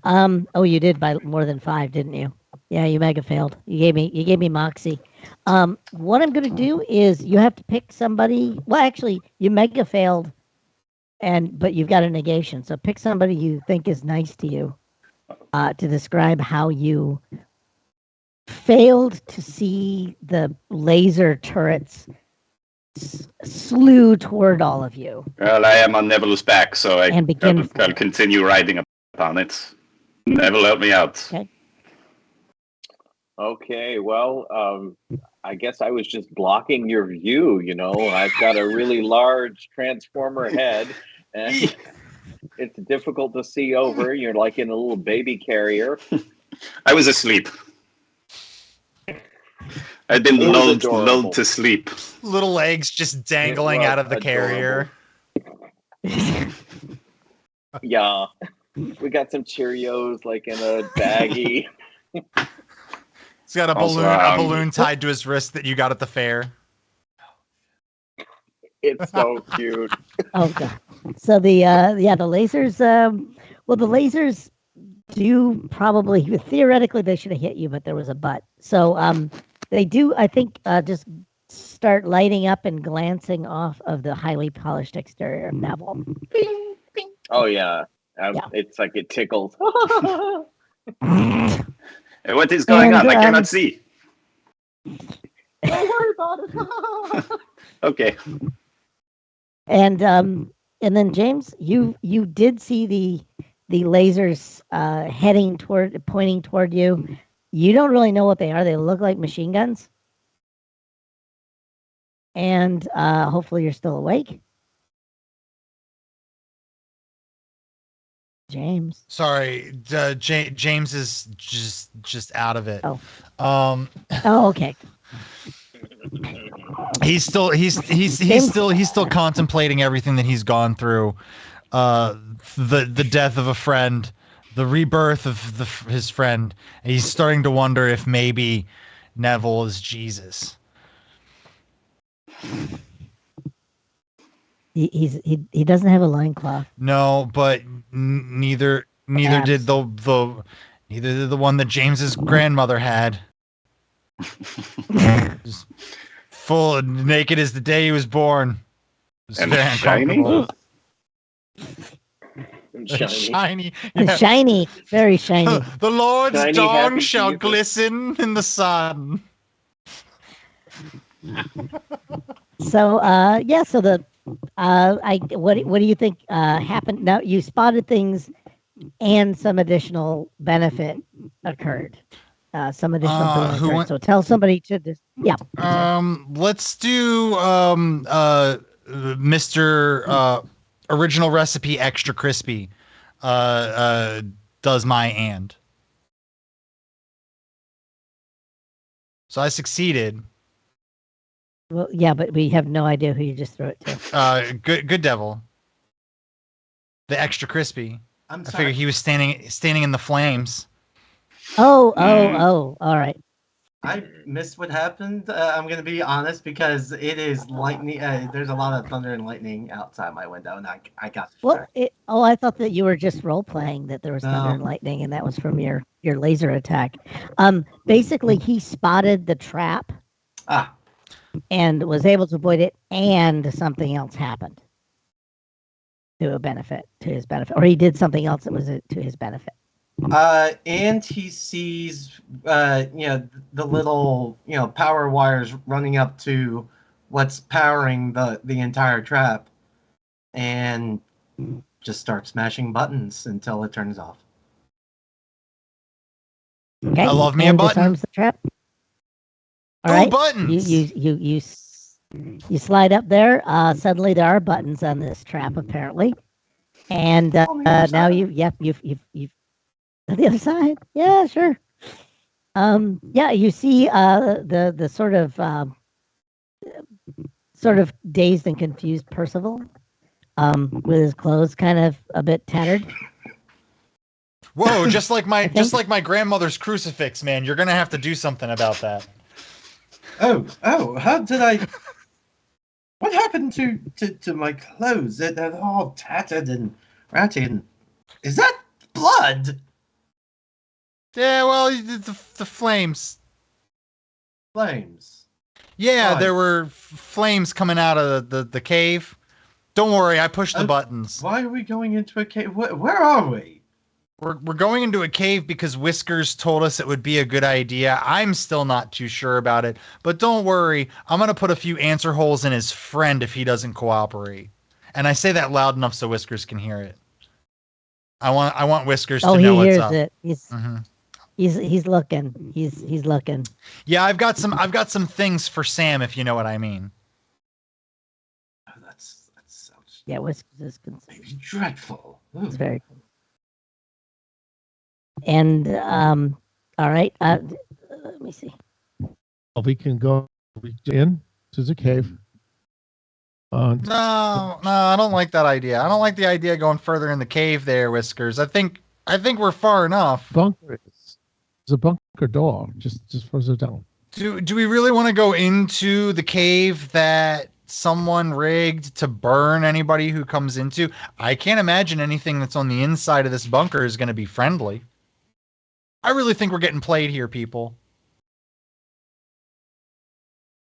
Oh, you did by more than 5, didn't you? Yeah, you mega failed. You gave me moxie. What I'm gonna do is you have to pick somebody. Well, actually, you mega failed, but you've got a negation. So pick somebody you think is nice to you, to describe how you failed to see the laser turrets slew toward all of you. Well, I am on Neville's back, so And begin- I'll continue riding upon it. Neville, help me out. Okay. Okay, well, I guess I was just blocking your view, you know. I've got a really large transformer head, and it's difficult to see over. You're like in a little baby carrier. I was asleep. I'd been It was lulled adorable. to sleep. Little legs just dangling was out of the carrier. Yeah, we got some Cheerios like in a baggie. He's got a Also, balloon tied to his wrist that you got at the fair. It's so cute. Oh god. So the lasers. Well, the lasers do probably theoretically they should have hit you, but there was a but. So they do. I think just start lighting up and glancing off of the highly polished exterior of Neville. Oh yeah. Yeah. It's like it tickles. What is going on? I And, cannot see. Don't worry about it. Okay. And then James, you did see the lasers pointing toward you. You don't really know what they are. They look like machine guns. And hopefully you're still awake. James. Sorry, James is just out of it. Oh. Um, Oh, okay. he's still contemplating everything that he's gone through. The death of a friend, the rebirth of his friend. And he's starting to wonder if maybe Neville is Jesus. He doesn't have a loincloth. No, but neither did the one that James's grandmother had. Just full naked as the day he was born. It was And very shiny? uncomfortable. Shiny. Yeah. Shiny, very shiny. The Lord's Shiny, dong happy shall Jesus. glisten in the sun. So so the what do you think happened? Now you spotted things and some additional benefit occurred. Some additional benefit who occurred. went- So tell somebody to just Let's do Mr. Original Recipe Extra Crispy does my and. So I succeeded. Well, yeah, but we have no idea who you just threw it to. Good devil. The extra crispy. I'm I sorry. figured he was standing in the flames. Oh, Mm. all right. I missed what happened. I'm gonna be honest because it is lightning. There's a lot of thunder and lightning outside my window, and I got Well, distracted. I thought that you were just role playing that there was thunder No. and lightning, and that was from your laser attack. Basically, he spotted the trap Ah, and was able to avoid it, and something else happened to his benefit, or he did something else that was to his benefit. and he sees, the little, power wires running up to what's powering the entire trap, and just starts smashing buttons until it turns off. Okay, I love me a and button. disarms the trap. All Ooh, right, buttons. you slide up there. Suddenly, there are buttons on this trap, apparently, and now you've on the other side. Yeah, sure. Yeah, you see the sort of dazed and confused Percival, with his clothes kind of a bit tattered. Whoa, just like think- my grandmother's crucifix, man. You're gonna have to do something about that. Oh, how did I? What happened to my clothes? They're all tattered and ratty. And is that blood? Yeah, well, the flames. Flames. Yeah, Why? there were flames coming out of the cave. Don't worry, I pushed the Oh, buttons. Why are we going into a cave? Where are we? We're going into a cave because Whiskers told us it would be a good idea. I'm still not too sure about it, but don't worry. I'm gonna put a few answer holes in his friend if he doesn't cooperate. And I say that loud enough so Whiskers can hear it. I want Whiskers Oh, to he know what's hears up. it. Mm-hmm. He's looking. He's looking. Yeah, I've got some things for Sam if you know what I mean. Oh, that sounds Yeah, Whiskers is dreadful. Ooh. it's very cool. And all right. Let me see. We can go in to the cave. No, I don't like that idea. I don't like the idea of going further in the cave there, Whiskers. I think we're far enough. Bunker is there's a bunker door just further down. Do we really want to go into the cave that someone rigged to burn anybody who comes into? I can't imagine anything that's on the inside of this bunker is going to be friendly. I really think we're getting played here, people.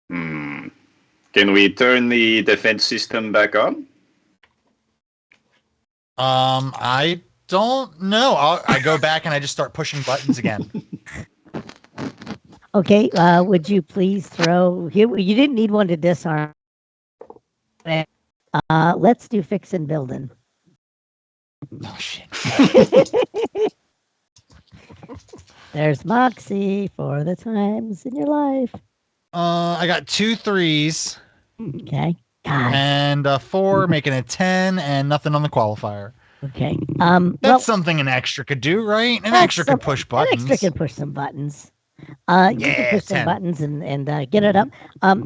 Hmm. Can we turn the defense system back on? I don't know. I go back and I just start pushing buttons again. Okay. Would you please throw? You didn't need one to disarm. Let's do fix and building. Oh shit. There's Moxie for the times in your life. I got 2 3s. Okay. God. And a 4, making it 10, and nothing on the qualifier. Okay. That's something an extra could do, right? An extra could push buttons. An extra can push some buttons. You can push 10. some buttons and get it up.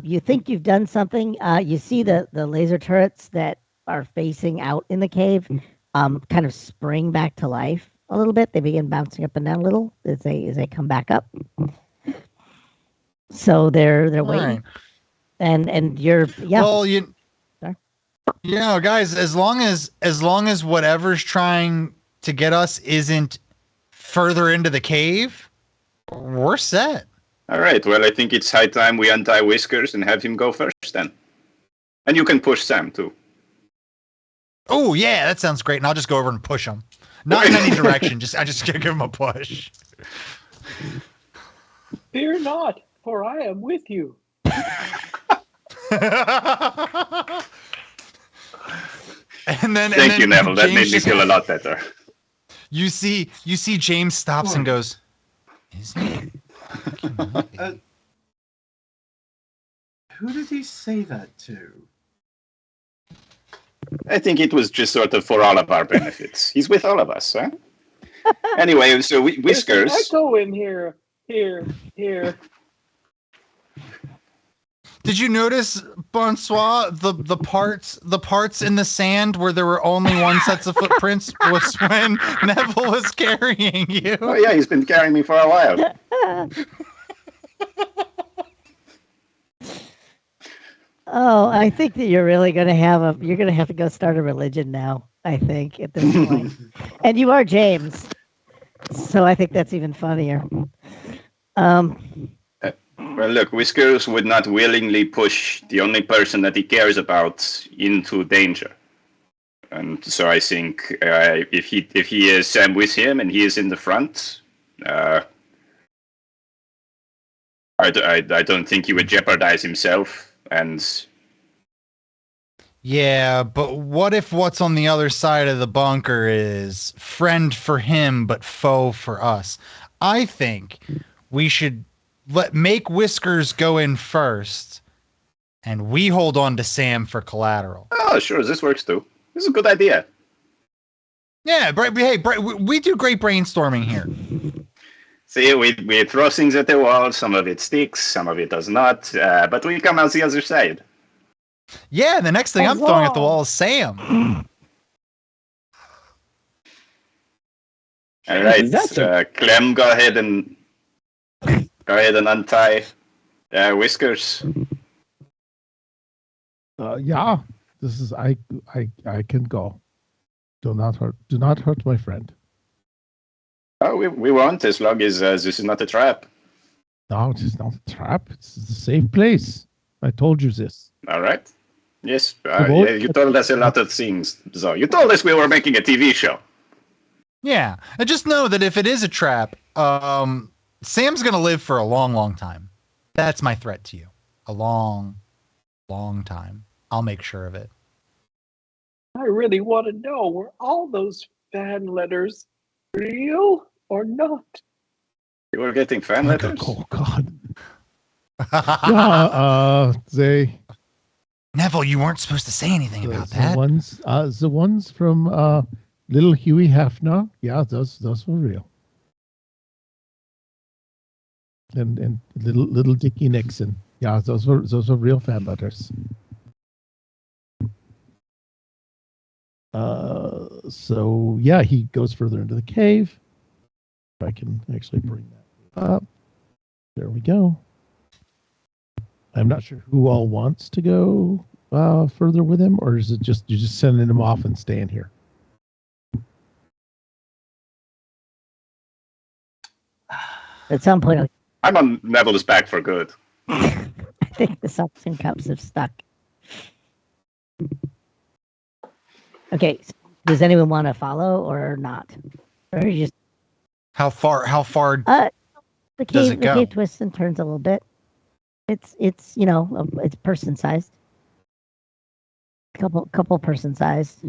You think you've done something. You see the laser turrets that are facing out in the cave kind of spring back to life a little bit. They begin bouncing up and down a little as they come back up. So they're waiting. Right. And you're Well, Sorry? guys, as long as whatever's trying to get us isn't further into the cave, we're set. All right. Well, I think it's high time we untie Whiskers and have him go first then. And you can push Sam too. Oh yeah, that sounds great. And I'll just go over and push him. Not in any direction. I just give him a push. Fear not, for I am with you. And then Thank you, Neville. That James made me just- feel a lot better. You see James stops and goes, "Isn't it?" Who did he say that to? I think it was just sort of for all of our benefits. He's with all of us, huh? Anyway, so There's an Whiskers. echo in here. Did you notice, Bonsoir, the parts in the sand where there were only one sets of footprints was when Neville was carrying you? Oh yeah, he's been carrying me for a while. Oh, I think that you're really going to you're going to have to go start a religion now, I think, at this point. And you are James. So I think that's even funnier. Well, look, Whiskers would not willingly push the only person that he cares about into danger. And so I think if he is with him and he is in the front, I don't think he would jeopardize himself. And yeah, but what if what's on the other side of the bunker is friend for him but foe for us? I think we should make Whiskers go in first, and we hold on to Sam for collateral. Oh, sure, this works too. This is a good idea. Yeah, we do great brainstorming here. See, we throw things at the wall. Some of it sticks, some of it does not. But we come out the other side. Yeah, the next thing I'm throwing at the wall is Sam. All right, Clem, go ahead and untie Whiskers. Yeah, this is I can go. Do not hurt my friend. Oh, we won't, as long as this is not a trap. No, it is not a trap. It's a safe place. I told you this. All right. Yes, you told us a lot of things. So you told us we were making a TV show. Yeah, and just know that if it is a trap, Sam's gonna live for a long, long time. That's my threat to you. A long, long time. I'll make sure of it. I really want to know, were all those fan letters real or not? You were getting fan letters? Oh God. Yeah, they. Neville, you weren't supposed to say anything about that. The ones from little Huey Hefner. Yeah, those were real. And little Dickie Nixon. Yeah, those were real fan letters. So yeah, he goes further into the cave. If I can actually bring that up. There we go. I'm not sure who all wants to go further with him, or is it just you're just sending him off and staying here? At some point, I'm on Neville's back for good. I think the suction cups have stuck. Okay, so does anyone want to follow or not? Or you just How far the does cave it go? the cave twists and turns a little bit. It's it's person sized. Couple person sized.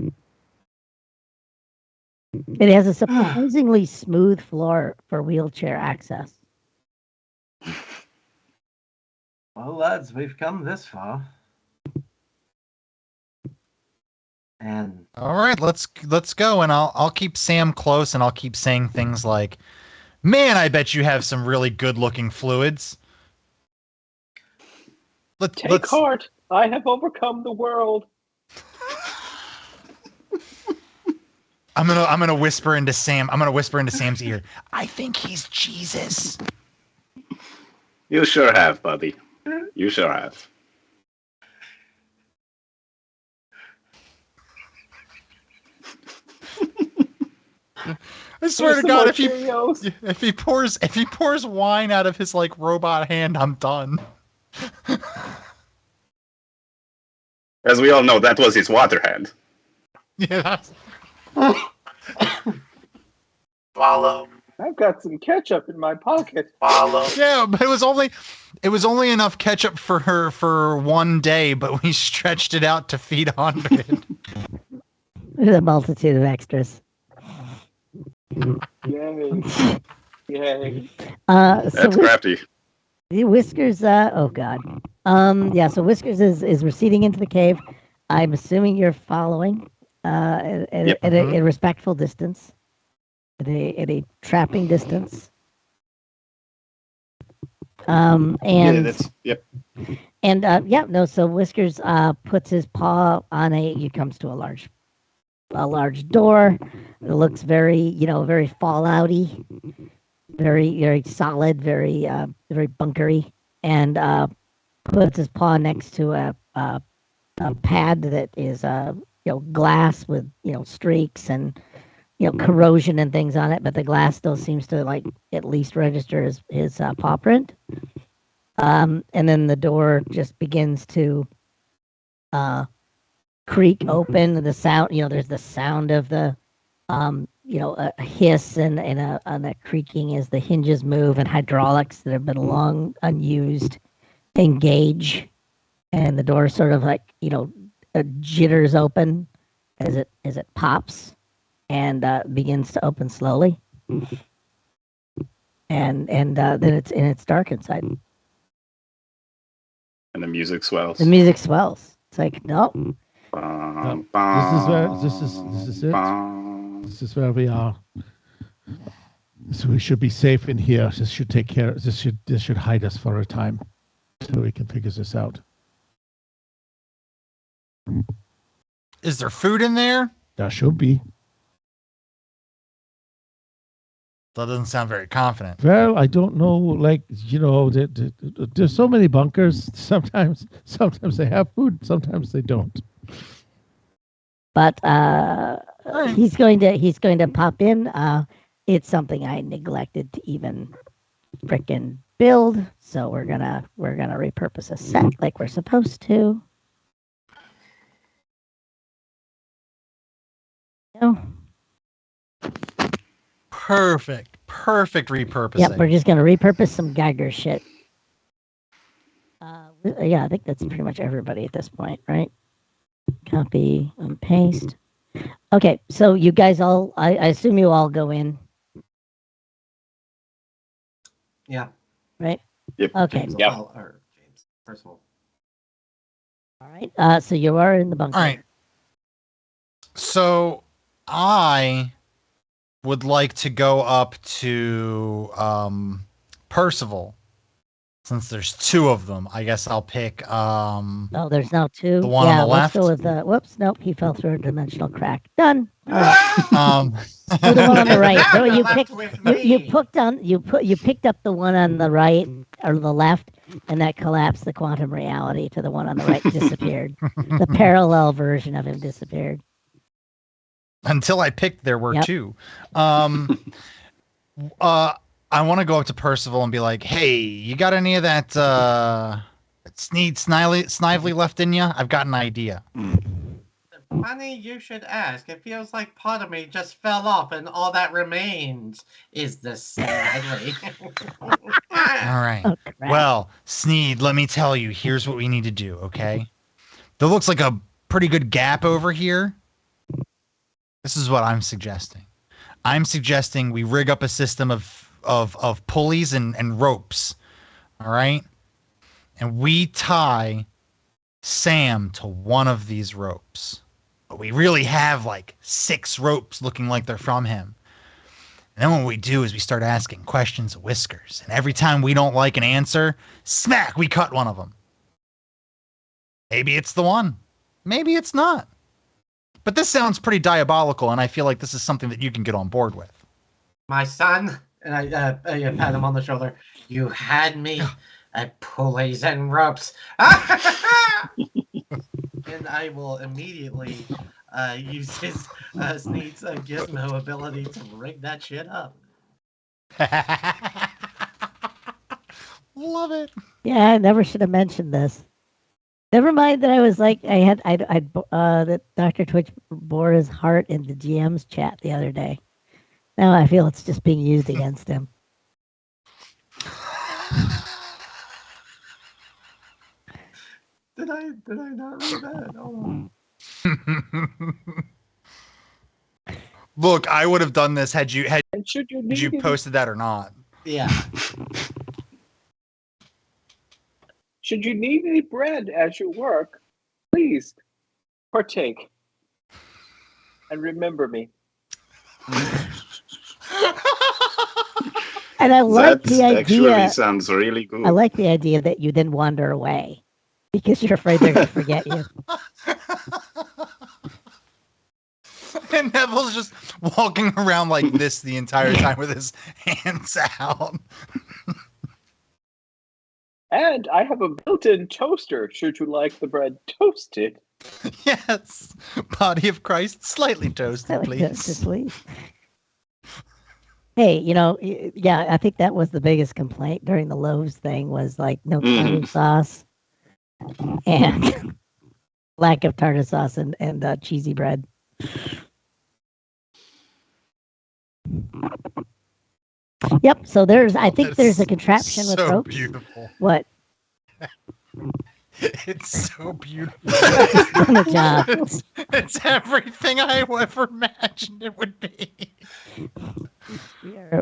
It has a surprisingly smooth floor for wheelchair access. Well, lads, we've come this far. And All right, let's go, and I'll keep Sam close, and I'll keep saying things like, "Man, I bet you have some really good-looking fluids." Take heart, I have overcome the world. I'm gonna whisper into Sam. I'm gonna whisper into Sam's ear. I think he's Jesus. You sure have, buddy. You sure have. I swear to Some God, more if he pours wine out of his like robot hand, I'm done. As we all know, that was his water hand. Yeah, that's... Swallow. I've got some ketchup in my pocket. Swallow. Yeah, but it was only enough ketchup for her for one day, but we stretched it out to feed 100. There's a multitude of extras. Yay. Yay. That's crafty. The Whiskers, oh God. Yeah, so Whiskers is receding into the cave. I'm assuming you're following at a respectful distance, at a trapping distance. And Yep. and yeah, no. So Whiskers puts his paw on a. He comes to a large door. It looks very, very Fallouty, very solid, very bunkery, and puts his paw next to a pad that is glass with streaks and corrosion and things on it, but the glass still seems to like at least register his paw print. And then the door just begins to creak open. The sound, there's the sound of the a hiss and a creaking as the hinges move, and hydraulics that have been long unused engage, and the door sort of like jitters open as it pops and begins to open slowly, and then it's dark inside. And the music swells. The music swells. It's like nope. This is it. This is where we are. So we should be safe in here. This should take care. This should hide us for a time, so we can figure this out. Is there food in there? There should be. That doesn't sound very confident. Well, I don't know. Like there's so many bunkers. Sometimes they have food. Sometimes they don't. But he's going to pop in. It's something I neglected to even frickin' build, so we're gonna repurpose a set like we're supposed to. Perfect repurposing. Yep, we're just gonna repurpose some Geiger shit. Yeah, I think that's pretty much everybody at this point, right? Copy and paste. Okay, so you guys all, I assume you all go in, Yeah. right? Yep. Okay. James, Yep. or James, first of all. All right. So you are in the bunker. All right. So I would like to go up to Percival. Since there's two of them, I guess I'll pick Oh, there's now two. the one on the let's left. go with the. Whoops, nope, he fell through a dimensional crack. Done. All right. do the one on the right. No, you Left picked. with You me. you picked up the one on the right or the left, and that collapsed the quantum reality to the one on the right. Disappeared. The parallel version of him disappeared. Until I picked, there were Yep. two. I want to go up to Percival and be like, "Hey, you got any of that snively left in you? I've got an idea." Funny you should ask. It feels like part of me just fell off, and all that remains is the sadly. All right. Oh, crap. Well, Sneed, let me tell you. Here's what we need to do. Okay. There looks like a pretty good gap over here. This is what I'm suggesting. I'm suggesting we rig up a system of pulleys and ropes. All right. And we tie Sam to one of these ropes. But we really have like 6 ropes looking like they're from him. And then what we do is we start asking questions of Whiskers. And every time we don't like an answer, smack, we cut one of them. Maybe it's the one. Maybe it's not. But this sounds pretty diabolical, and I feel like this is something that you can get on board with. My son, and I pat him on the shoulder. You had me at pulleys and ropes. And I will immediately use his Sneed's gizmo ability to rig that shit up. Love it. Yeah, I never should have mentioned this. Never mind that I was like that Dr. Twitch bore his heart in the GM's chat the other day. Now I feel it's just being used against him. Did I not read that? Oh. Look, I would have done this had you And should you need any- posted that or not. Yeah. should you need any bread as you work, please partake and remember me. And I like the actually idea. sounds really good. I like the idea that you then wander away because you're afraid they're going to forget you. And Neville's just walking around like this the entire time with his hands out. And I have a built-in toaster. Should you like the bread toasted? Yes. Body of Christ, slightly toasted, please. Please. Hey, yeah, I think that was the biggest complaint during the loaves thing was like no tartar sauce and lack of tartar sauce and cheesy bread. Yep. So I think there's a contraption with so ropes. Beautiful. What? It's so beautiful. It's done a job. It's everything I ever imagined it would be.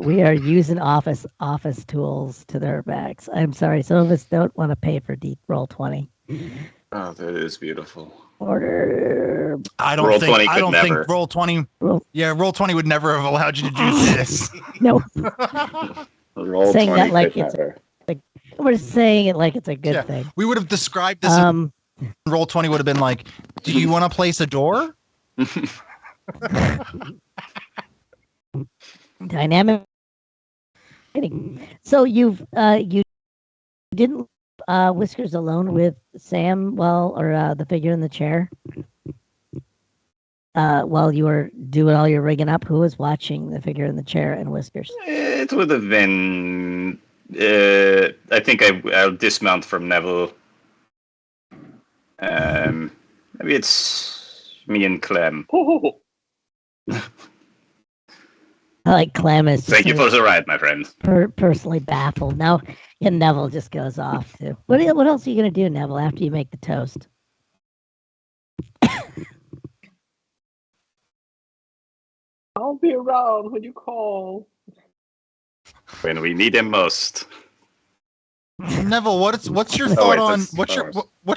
We are using office tools to their backs. I'm sorry, some of us don't want to pay for deep roll 20. Oh, that is beautiful. Order. I don't think roll 20. Roll 20 would never have allowed you to do this. No. Roll Saying 20 that like could it's never. we're saying it like it's a good thing. We would have described this. Roll 20 would have been like, "Do you want to place a door?" Dynamic. So you didn't Whiskers alone with Sam or the figure in the chair while you were doing all your rigging up. Who was watching the figure in the chair and Whiskers? It would have been. I think I'll dismount from Neville. Maybe it's me and Clem. Oh, I like Clem is. Thank you for the ride, my friend. Personally baffled now, and Neville just goes off too. What else are you gonna do, Neville? After you make the toast? I'll be around when you call. When we need him most. Neville, what's your thought on what's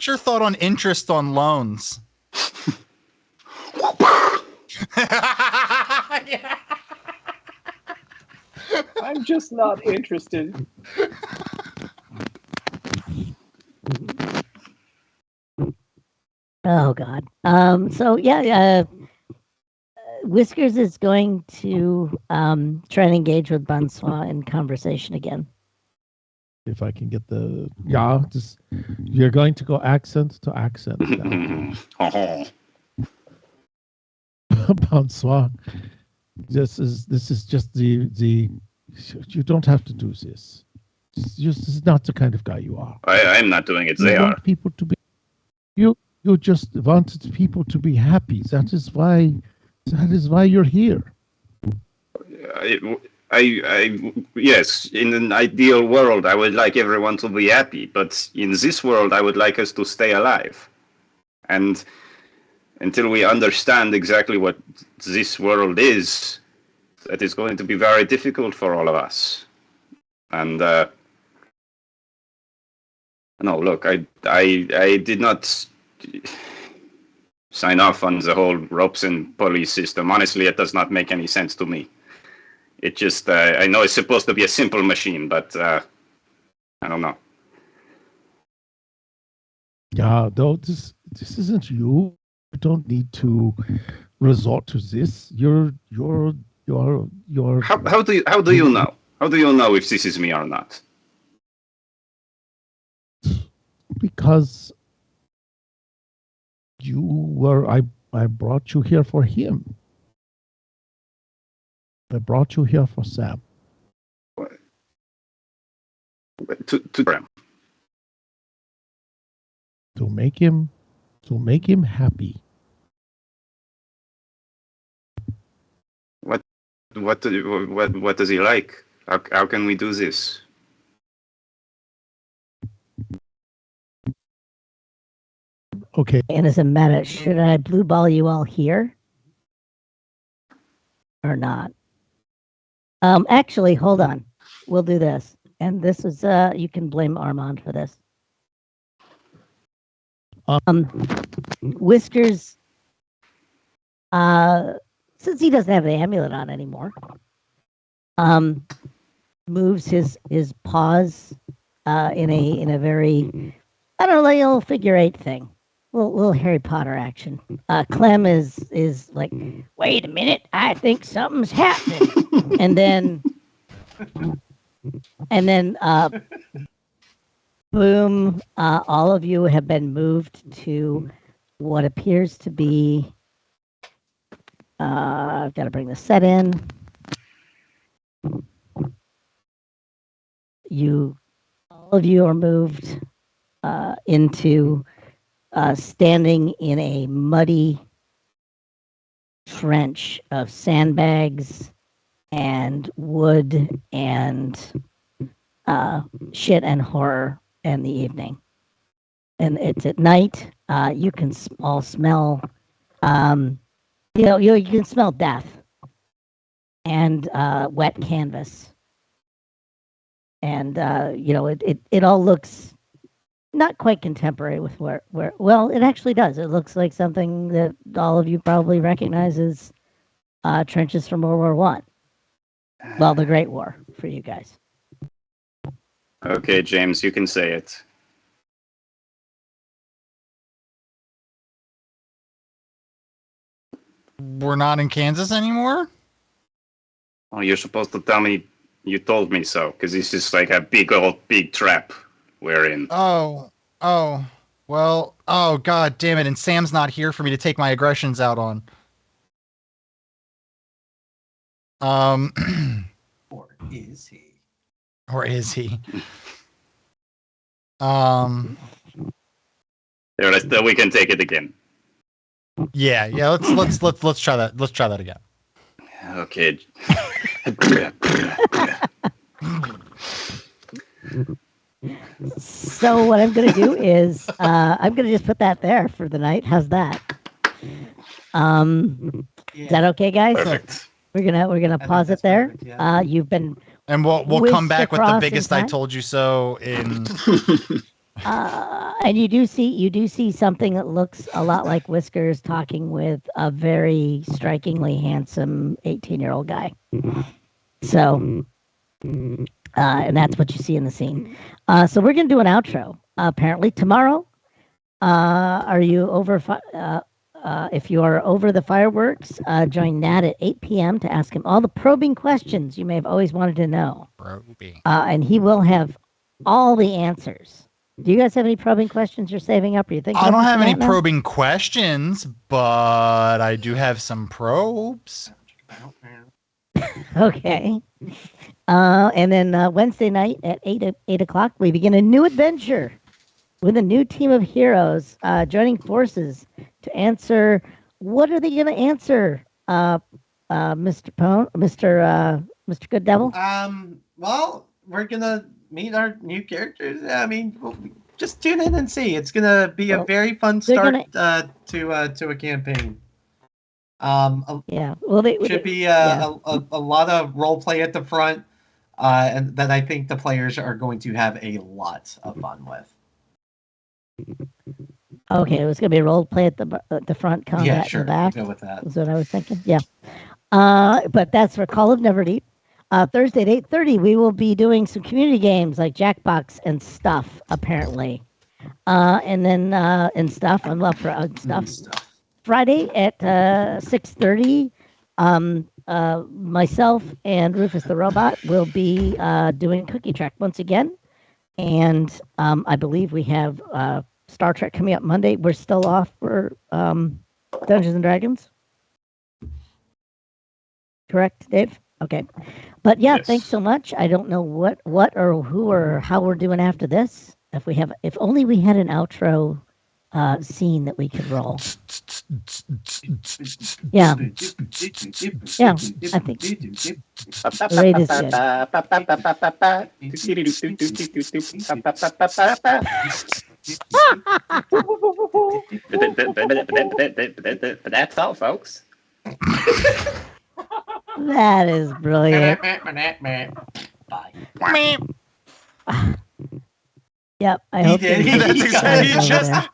your thought on interest on loans? I'm just not interested. Oh God. So yeah. Whiskers is going to try and engage with Bonsoir in conversation again. If I can get you're going to go accent to accent. Bonsoir. This is just the you don't have to do this. This is not the kind of guy you are. I'm not doing it. They are. People to be. You just wanted people to be happy. That is why you're here. Yes, in an ideal world, I would like everyone to be happy, but in this world, I would like us to stay alive. And until we understand exactly what this world is, that is going to be very difficult for all of us. And no, look, I did not sign off on the whole ropes and pulleys system. Honestly, it does not make any sense to me. It just, I know it's supposed to be a simple machine, but I don't know. Yeah, though this isn't you. You don't need to resort to this. You're. How do you know? How do you know if this is me or not? Because you were. I brought you here for him. I brought you here for Sam. To Graham. To make him happy. What does he like? How can we do this? Okay. And as a matter, should I blue ball you all here or not? Actually, hold on. We'll do this. And this is you can blame Armand for this. Whiskers since he doesn't have the amulet on anymore. moves his paws in a very, I don't know, like a little figure eight thing. Little Harry Potter action. Clem is like, wait a minute, I think something's happening. and then boom, all of you have been moved to what appears to be, I've got to bring the set in. All of you are moved into standing in a muddy trench of sandbags and wood and shit and horror in the evening. And it's at night. You can all smell, you can smell death and wet canvas. And, it all looks not quite contemporary with well, it actually does. It looks like something that all of you probably recognize as trenches from World War One. Well, the Great War for you guys. Okay, James, you can say it. We're not in Kansas anymore? Oh, you're supposed to tell me you told me so, because this is like a big trap we're in. Oh, well, oh, God damn it. And Sam's not here for me to take my aggressions out on. Or is he? Or is he? There, we can take it again. Yeah, let's try that. Let's try that again. Okay. So what I'm going to do is I'm going to just put that there for the night. How's that? Is that okay, guys? Perfect. We're gonna pause it there. Perfect, yeah. You've been And we'll come whisked back with the across biggest in I time. told you so in and you do see something that looks a lot like Whiskers talking with a very strikingly handsome 18-year-old guy. So, and that's what you see in the scene. So we're gonna do an outro. Apparently tomorrow. Are you over? If you are over the fireworks, join Nat at 8 p.m. to ask him all the probing questions you may have always wanted to know. Probing. And he will have all the answers. Do you guys have any probing questions you're saving up? Or you think I don't have any probing questions, but I do have some probes. Okay. And then Wednesday night at 8 o'clock, we begin a new adventure with a new team of heroes joining forces to answer. What are they going to answer, Mr. Mr. Good Devil? Well, we're gonna meet our new characters. I mean, just tune in and see. It's gonna be a very fun start to a campaign. Yeah. Well, they should be a lot of role play at the front, and that I think the players are going to have a lot of fun with. Okay, it was going to be a role play at the front, combat in the back. We'll go with that. Is what I was thinking. Yeah. But that's for Call of Neverdeep. Thursday at 8:30, we will be doing some community games like Jackbox and stuff, apparently. And then and stuff. I'm love for stuff. Friday at 6:30, myself and Rufus the Robot will be doing Cookie Trek once again. And I believe we have Star Trek coming up Monday. We're still off for Dungeons and Dragons. Correct, Dave? Okay. But yeah, Yes. Thanks so much. I don't know what or who or how we're doing after this. If only we had an outro scene that we could roll. Yeah. Yeah, I think the rate is But that's all, folks. that is brilliant. Yep, I hope did. they- That's exactly over just- there.